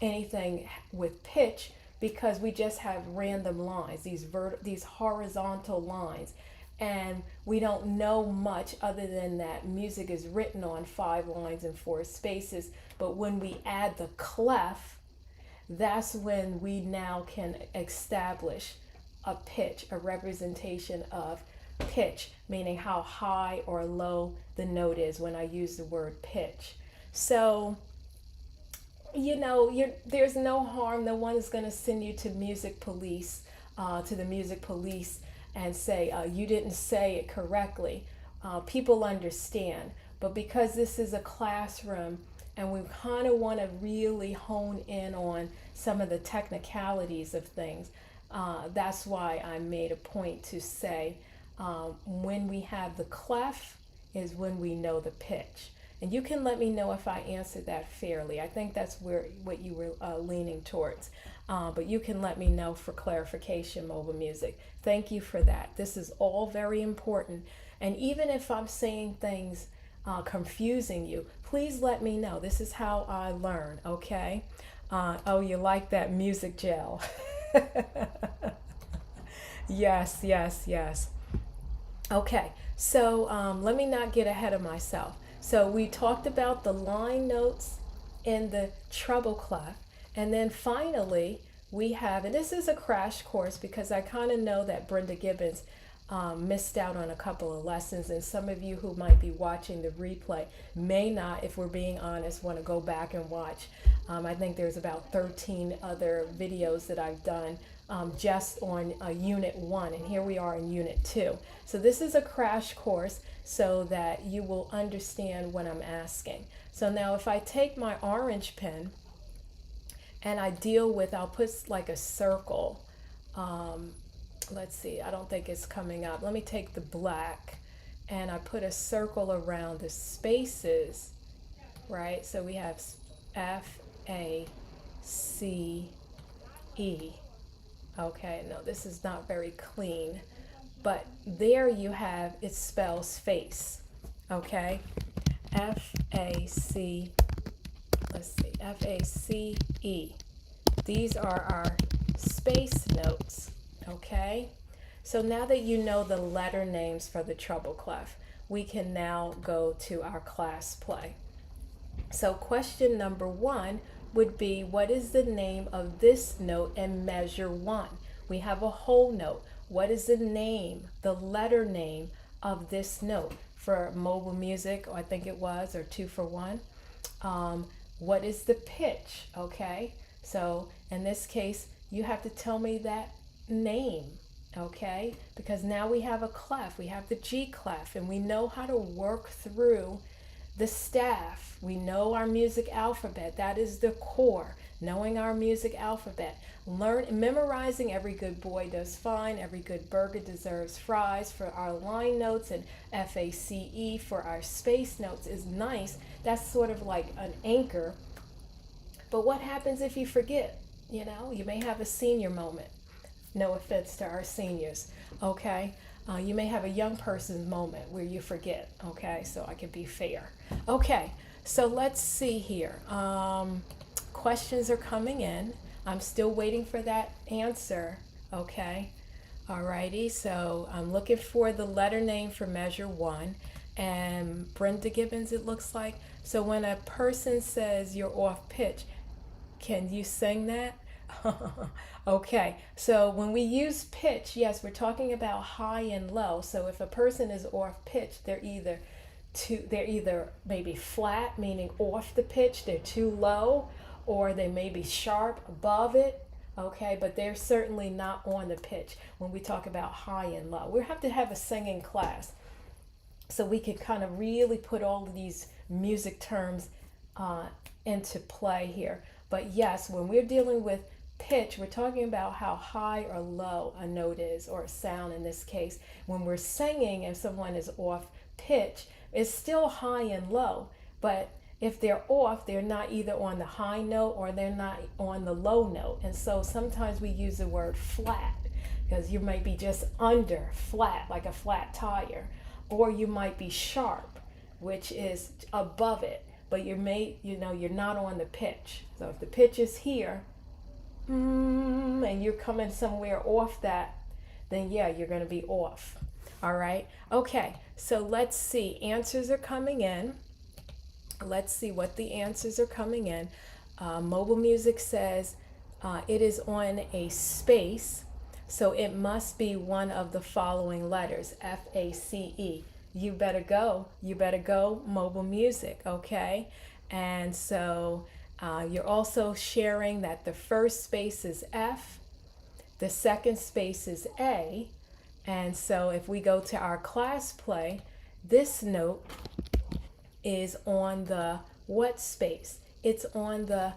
anything with pitch, because we just have random lines, these horizontal lines, and we don't know much other than that music is written on 5 lines and 4 spaces. But when we add the clef, that's when we now can establish a pitch, a representation of pitch, meaning how high or low the note is when I use the word pitch. So, you know, there's no harm. No one is going to send you to music police, to the music police, and say you didn't say it correctly. People understand, but because this is a classroom and we kind of want to really hone in on some of the technicalities of things, that's why I made a point to say when we have the clef is when we know the pitch. And you can let me know if I answered that fairly. I think that's what you were leaning towards. But you can let me know for clarification, Mobile Music. Thank you for that. This is all very important. And even if I'm saying things confusing you, please let me know. This is how I learn, okay? Oh, you like that music gel. Yes, yes, yes. Okay, so let me not get ahead of myself. So we talked about the line notes in the treble clef. And then finally, we have, and this is a crash course because I kind of know that Brenda Gibbons missed out on a couple of lessons. And some of you who might be watching the replay may not, if we're being honest, want to go back and watch. I think there's about 13 other videos that I've done just on Unit 1. And here we are in Unit 2. So this is a crash course so that you will understand what I'm asking. So now if I take my orange pen and I deal with, I'll put like a circle. Let's see, I don't think it's coming up. Let me take the black and I put a circle around the spaces, right? So we have F, A, C, E. Okay, no, this is not very clean. But there you have, it spells face, okay? F-A-C, let's see, F-A-C-E. These are our space notes, okay? So now that you know the letter names for the treble clef, we can now go to our class play. So question number 1 would be, what is the name of this note in measure 1? We have a whole note. What is the name, the letter name of this note? For Mobile Music, I think it was, or 2 for 1. What is the pitch, okay? So in this case, you have to tell me that name, okay? Because now we have a clef, we have the G clef, and we know how to work through the staff. We know our music alphabet. That is the core, knowing our music alphabet. Memorizing every good boy does fine, every good burger deserves fries for our line notes, and FACE for our space notes is nice. That's sort of like an anchor. But what happens if you forget? You know, you may have a senior moment. No offense to our seniors, okay? You may have a young person's moment where you forget, okay? So I can be fair. Okay, so let's see here. Questions are coming in. I'm still waiting for that answer, okay? Alrighty, so I'm looking for the letter name for measure 1. And Brenda Gibbons, it looks like. So when a person says you're off pitch, can you sing that? Okay, so when we use pitch, yes, we're talking about high and low. So if a person is off pitch, they're either maybe flat, meaning off the pitch, they're too low, or they may be sharp above it. Okay, but they're certainly not on the pitch when we talk about high and low. We have to have a singing class so we can kind of really put all of these music terms into play here. But yes, when we're dealing with pitch, we're talking about how high or low a note is, or a sound in this case. When we're singing, if someone is off pitch, it's still high and low, but if they're off, they're not either on the high note or they're not on the low note. And so sometimes we use the word flat, because you might be just under flat, like a flat tire, or you might be sharp, which is above it, but you're not on the pitch. So if the pitch is here, and you're coming somewhere off that, then yeah, you're going to be off. All right. Okay. So let's see. Answers are coming in. Let's see what the answers are coming in. Mobile Music says it is on a space, so it must be one of the following letters, FACE. You better go. You better go, Mobile Music. Okay. And so you're also sharing that the first space is F, the second space is A, and so if we go to our class play, this note is on the what space? It's on the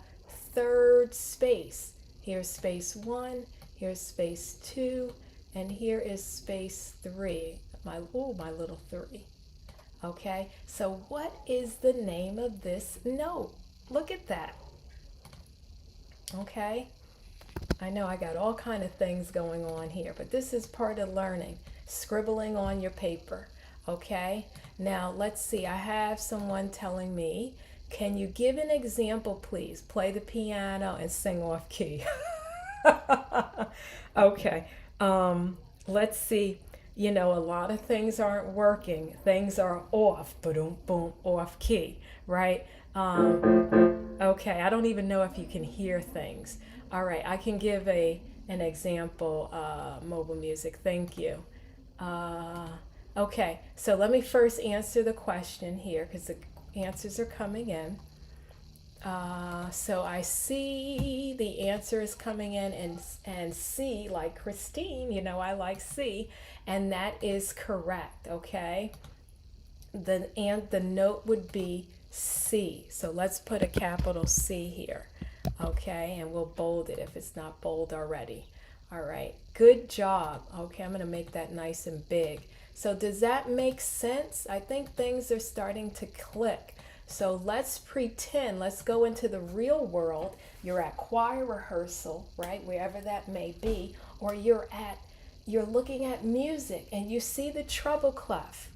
third space. Here's space 1, here's space 2, and here is space 3. My little 3. Okay, so what is the name of this note? Look at that. Okay, I know I got all kind of things going on here, but this is part of learning, scribbling on your paper. Okay, now let's see. I have someone telling me, can you give an example, please? Play the piano and sing off key. Okay, let's see. You know, a lot of things aren't working. Things are off, boom, boom, off key, right? Okay, I don't even know if you can hear things. All right, I can give an example, Mobile Music. Thank you. Okay, so let me first answer the question here because the answers are coming in. So I see the answer is coming in, and C, like Christine, you know, I like C, and that is correct, okay? The note would be C. So let's put a capital C here, okay? And we'll bold it if it's not bold already. All right, good job. Okay, I'm gonna make that nice and big. So does that make sense? I think things are starting to click. So let's pretend, let's go into the real world. You're at choir rehearsal, right? Wherever that may be, or you're looking at music and you see the treble clef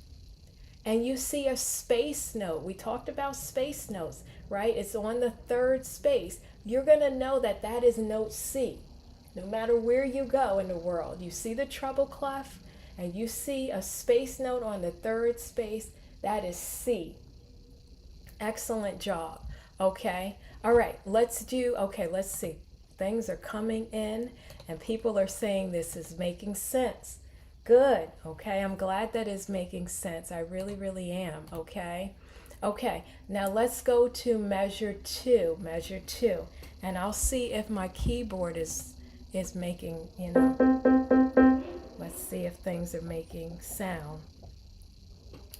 and you see a space note. We talked about space notes, right? It's on the third space. You're gonna know that that is note C. No matter where you go in the world, you see the treble clef and you see a space note on the third space, that is C. Excellent job. Okay. All right. Let's see. Things are coming in and people are saying this is making sense. Good. Okay. I'm glad that is making sense. I really, really am. Okay. Okay, now let's go to measure two, and I'll see if my keyboard is making, let's see if things are making sound.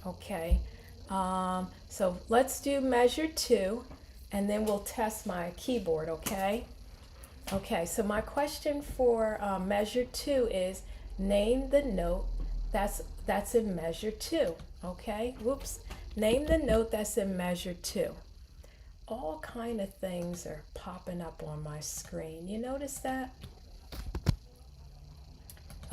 Okay, so let's do measure two, and then we'll test my keyboard, okay? Okay, so my question for measure two is name the note that's in measure two, okay? Whoops. Name the note that's in measure two. All kind of things are popping up on my screen. You notice that?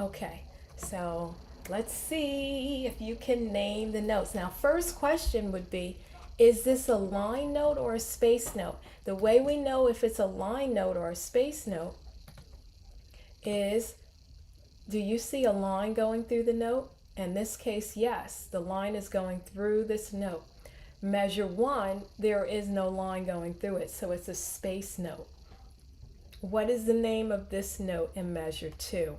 Okay, so let's see if you can name the notes. Now, first question would be, is this a line note or a space note? The way we know if it's a line note or a space note is, do you see a line going through the note? In this case, yes, the line is going through this note. Measure one, there is no line going through it, so it's a space note. What is the name of this note in measure two?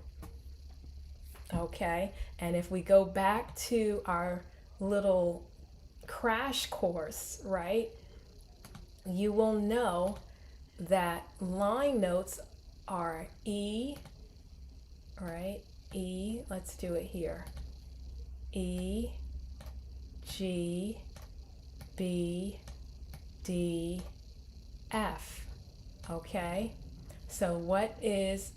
Okay, and if we go back to our little crash course, right, you will know that line notes are E, right? E, let's do it here. E, G, B, D, F. Okay, so what is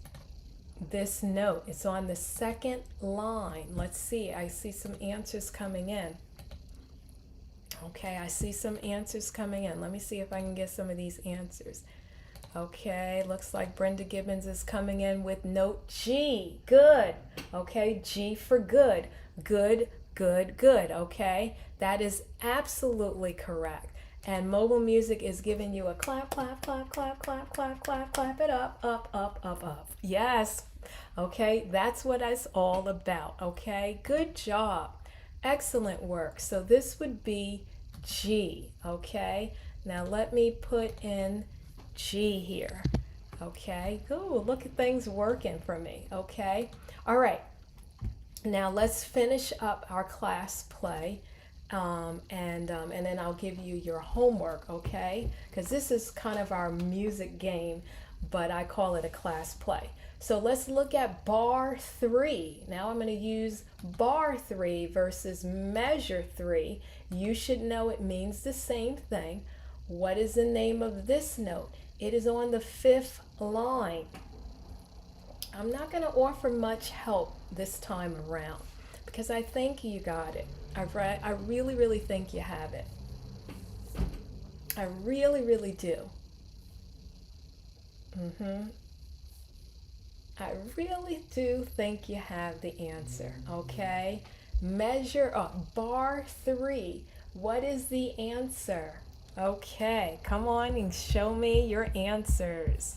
this note? It's on the second line. Let's see, I see some answers coming in. Okay, I see some answers coming in. Let me see if I can get some of these answers. Okay, looks like Brenda Gibbons is coming in with note G. Good. Okay, G for good. Good, good, good. Okay, that is absolutely correct. And Mobile Music is giving you a clap, clap, clap, clap, clap, clap, clap, clap it up, up, up, up, up. Yes. Okay, that's what it's all about. Okay, good job. Excellent work. So this would be G. Okay, now let me put in G here. Okay, ooh, look at things working for me. Okay, all right. Now let's finish up our class play, and then I'll give you your homework. Okay, because this is kind of our music game, but I call it a class play. So let's look at bar 3. Now I'm going to use bar 3 versus measure 3. You should know it means the same thing. What is the name of this note? It is on the 5th line. I'm not going to offer much help this time around because I think you got it. I really, really think you have it. I really, really do. I really do think you have the answer, okay? Measure up, bar 3. What is the answer? Okay, come on and show me your answers.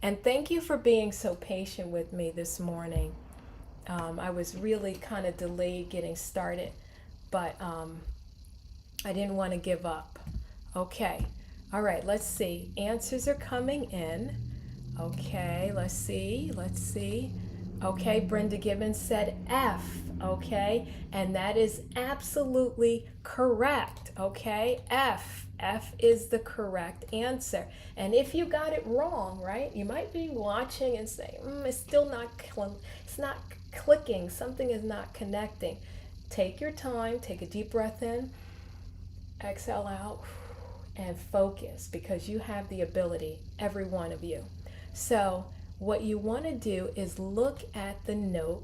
And thank you for being so patient with me this morning. I was really kind of delayed getting started, but I didn't want to give up. Okay, all right, let's see. Answers are coming in. Okay, let's see. Okay, Brenda Gibbons said F, okay? And that is absolutely correct, okay? F is the correct answer. And if you got it wrong, right, you might be watching and saying, it's still not, it's not clicking, something is not connecting. Take your time, take a deep breath in, exhale out, and focus, because you have the ability, every one of you. So what you want to do is look at the note,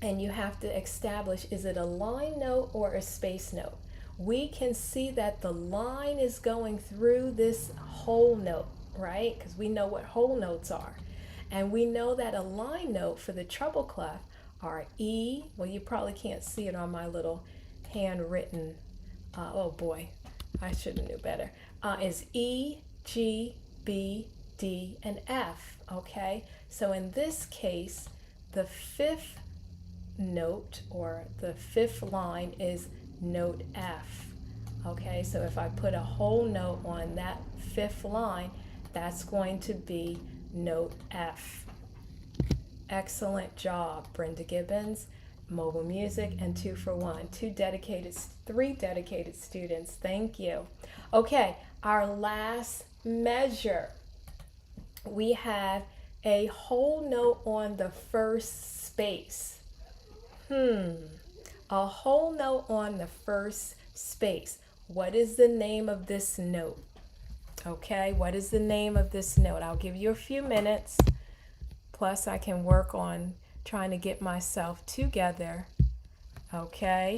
and you have to establish, is it a line note or a space note? We can see that the line is going through this whole note, right? Because we know what whole notes are. And we know that a line note for the treble clef are E, well, you probably can't see it on my little handwritten, oh boy, I should have knew better, is E, G, B, D, and F, okay? So in this case, the 5th note, or the 5th line, is note F, okay? So if I put a whole note on that 5th line, that's going to be note F. Excellent job, Brenda Gibbons. Mobile Music, and 2 for 1. 3 dedicated students. Thank you. Okay, our last measure. We have a whole note on the first space. A whole note on the first space. What is the name of this note? Okay, what is the name of this note? I'll give you a few minutes. Plus, I can work on trying to get myself together. Okay.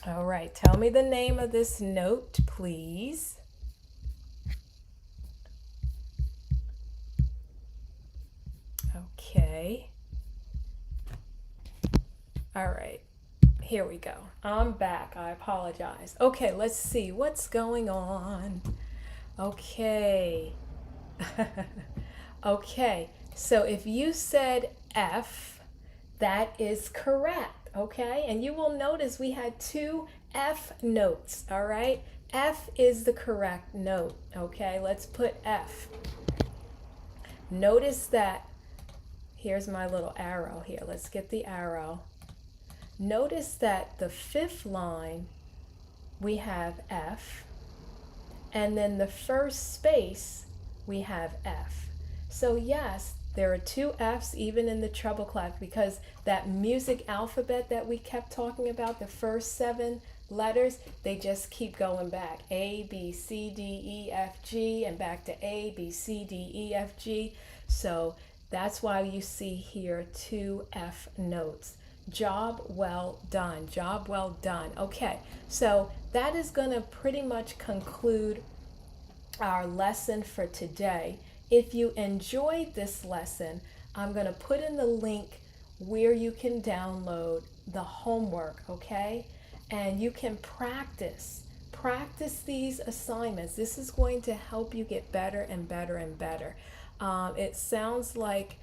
All right, tell me the name of this note, please. Okay. All right, here we go. I'm back. I apologize. Okay, let's see what's going on. Okay. Okay, so if you said F, that is correct. Okay, and you will notice we had 2 F notes. All right, F is the correct note. Okay, let's put F. Notice that, here's my little arrow here. Let's get the arrow. Notice that the 5th line, we have F, and then the first space, we have F. So yes, there are 2 F's even in the treble clef, because that music alphabet that we kept talking about, the first 7 letters, they just keep going back. A, B, C, D, E, F, G, and back to A, B, C, D, E, F, G. So that's why you see here 2 F notes. Job well done. Job well done. Okay, so that is going to pretty much conclude our lesson for today. If you enjoyed this lesson, I'm going to put in the link where you can download the homework, okay? And you can practice these assignments. This is going to help you get better and better and better. It sounds like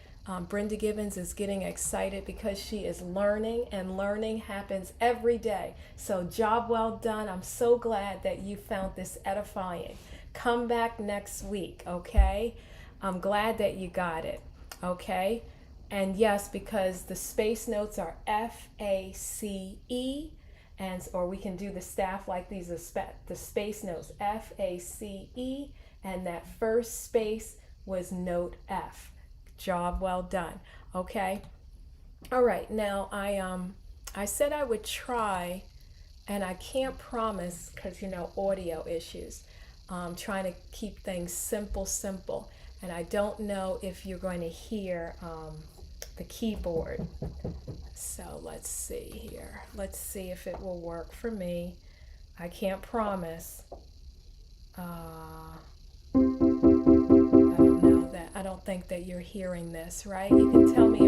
Brenda Gibbons is getting excited because she is learning, and learning happens every day. So job well done. I'm so glad that you found this edifying. Come back next week, okay? I'm glad that you got it, okay? And yes, because the space notes are F-A-C-E, or we can do the staff like these, the space notes, F-A-C-E, and that first space was note F. Job well done. Okay. All right. Now I said I would try, and I can't promise because audio issues. Trying to keep things simple, and I don't know if you're going to hear the keyboard. So let's see here. Let's see if it will work for me. I can't promise. I don't think that you're hearing this, right? You can tell me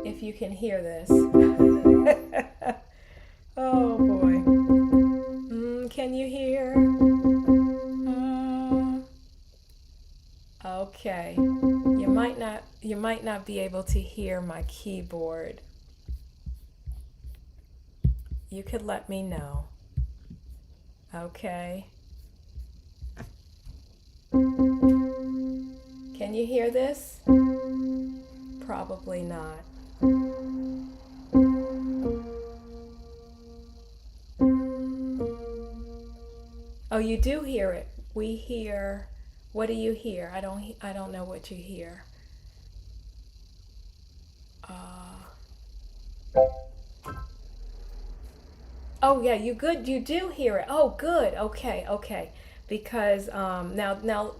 if you can hear this. Oh boy. Can you hear? Okay. You might not be able to hear my keyboard. You could let me know. Okay. Can you hear this? Probably not. Oh, you do hear it. We hear. What do you hear? I don't know what you hear. Oh yeah, you do hear it. Oh good. Okay. Because now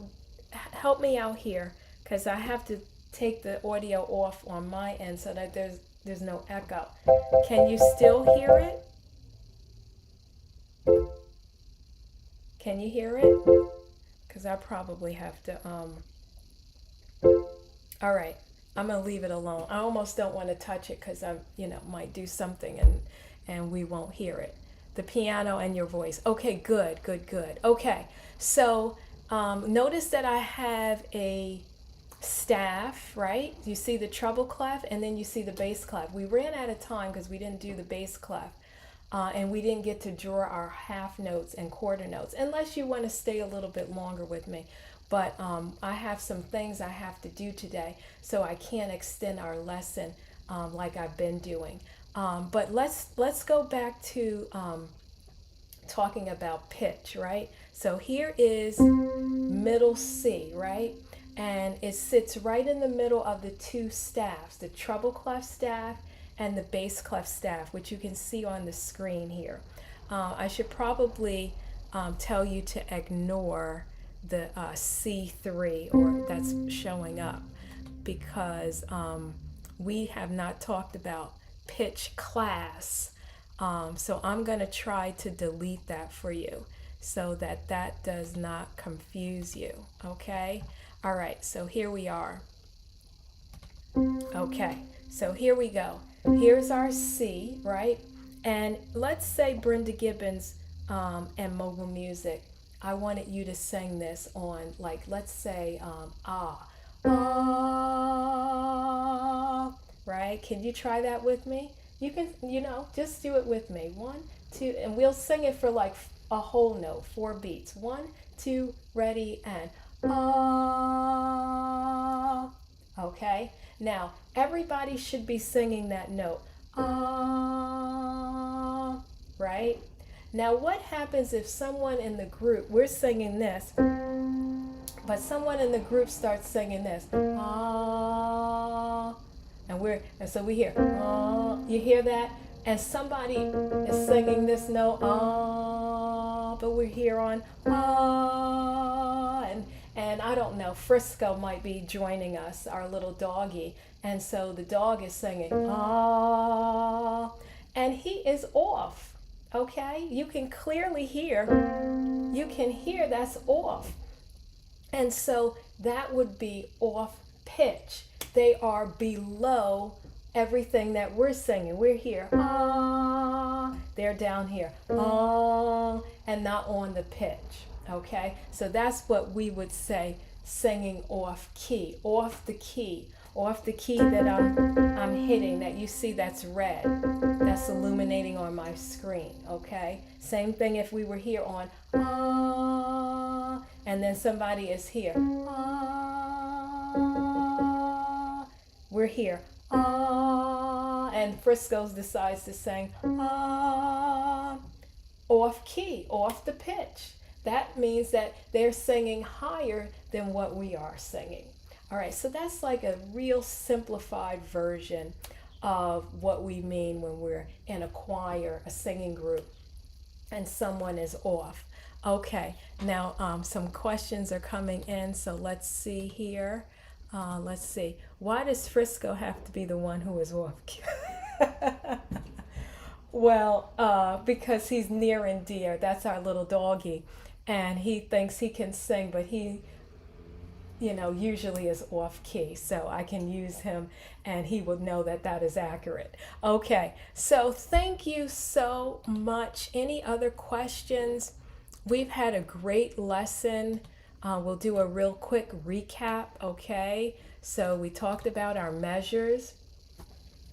help me out here, because I have to take the audio off on my end so that there's no echo. Can you still hear it? Can you hear it? Because I probably have to all right, I'm gonna leave it alone. I almost don't want to touch it because I might do something and we won't hear it. The piano and your voice. Okay, good. Okay, so notice that I have a staff, right? You see the treble clef, and then you see the bass clef. We ran out of time because we didn't do the bass clef, and we didn't get to draw our half notes and quarter notes, unless you want to stay a little bit longer with me. but I have some things I have to do today, so I can't extend our lesson like I've been doing. But let's go back to talking about pitch, right? So here is middle C, right? And it sits right in the middle of the two staffs, the treble clef staff and the bass clef staff, which you can see on the screen here. I should probably tell you to ignore the C3 or that's showing up, because we have not talked about pitch class. So I'm going to try to delete that for you so that that does not confuse you. Okay. All right. So here we are. Okay. So here we go. Here's our C, right? And let's say Brenda Gibbons and Mogul Music, I wanted you to sing this on, like, let's say ah, right? Can you try that with me? You can, just do it with me. 1, 2, and we'll sing it for like a whole note, 4 beats. 1, 2, ready, and ah. Okay. Now everybody should be singing that note. Ah. Right? Now what happens if someone in the group, we're singing this, but someone in the group starts singing this. Ah. And so we hear, you hear that? And somebody is singing this note, but we're here on, and I don't know, Frisco might be joining us, our little doggy. And so the dog is singing, and he is off, okay? You can clearly hear, that's off. And so that would be off pitch. They are below everything that we're singing. We're here, they're down here, and not on the pitch, okay? So that's what we would say, singing off key, off the key that I'm hitting, that you see that's red, that's illuminating on my screen, okay? Same thing if we were here on, and then somebody is here, we're here, and Frisco's decides to sing off key, off the pitch. That means that they're singing higher than what we are singing. All right, so that's like a real simplified version of what we mean when we're in a choir, a singing group, and someone is off. Okay, now some questions are coming in, so let's see here. Let's see. Why does Frisco have to be the one who is off? Well, because he's near and dear. That's our little doggy. And he thinks he can sing, but he, usually is off key. So I can use him and he will know that that is accurate. Okay, so thank you so much. Any other questions? We've had a great lesson. We'll do a real quick recap, okay? So we talked about our measures.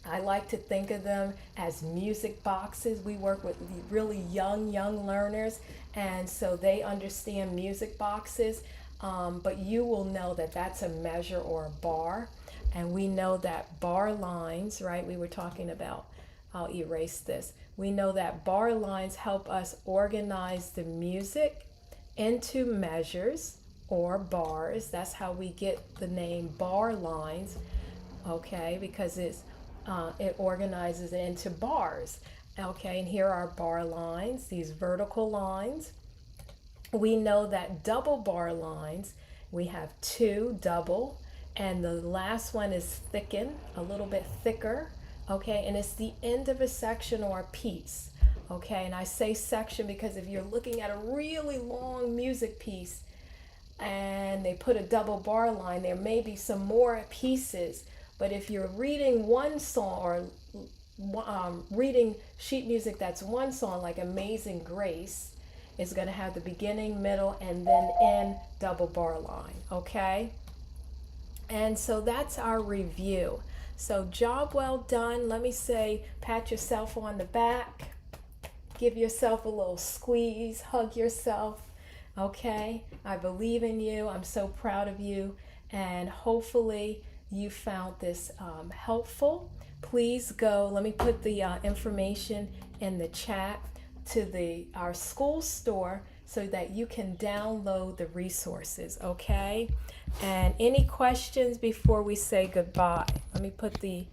I like to think of them as music boxes. We work with really young learners, and so they understand music boxes. But you will know that that's a measure or a bar. And we know that bar lines, right? We were talking about, I'll erase this. We know that bar lines help us organize the music into measures or bars. That's how we get the name bar lines, okay? Because it organizes it into bars, okay? And here are bar lines, these vertical lines. We know that double bar lines, we have 2 double, and the last one is thicken, a little bit thicker, okay? And it's the end of a section or a piece, okay? And I say section because if you're looking at a really long music piece and they put a double bar line, there may be some more pieces. But if you're reading one song or reading sheet music that's one song, like Amazing Grace, it's going to have the beginning, middle, and then end double bar line, okay? And so that's our review. So job well done. Let me say, pat yourself on the back, give yourself a little squeeze, hug yourself. Okay? I believe in you. I'm so proud of you. And hopefully you found this helpful. Please go, let me put the information in the chat to our school store so that you can download the resources, okay? And any questions before we say goodbye? Let me put the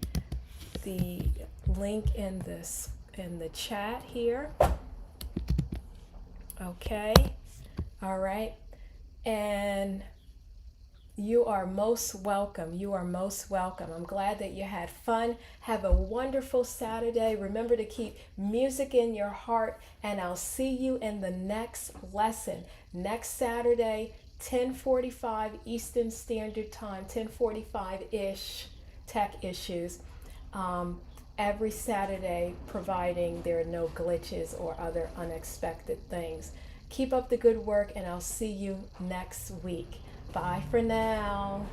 link in the chat here. Okay. All right. And you are most welcome. You are most welcome. I'm glad that you had fun. Have a wonderful Saturday. Remember to keep music in your heart, and I'll see you in the next lesson next Saturday, 10:45 Eastern Standard Time, 10:45-ish, tech issues. Every Saturday, providing there are no glitches or other unexpected things. Keep up the good work, and I'll see you next week. Bye for now.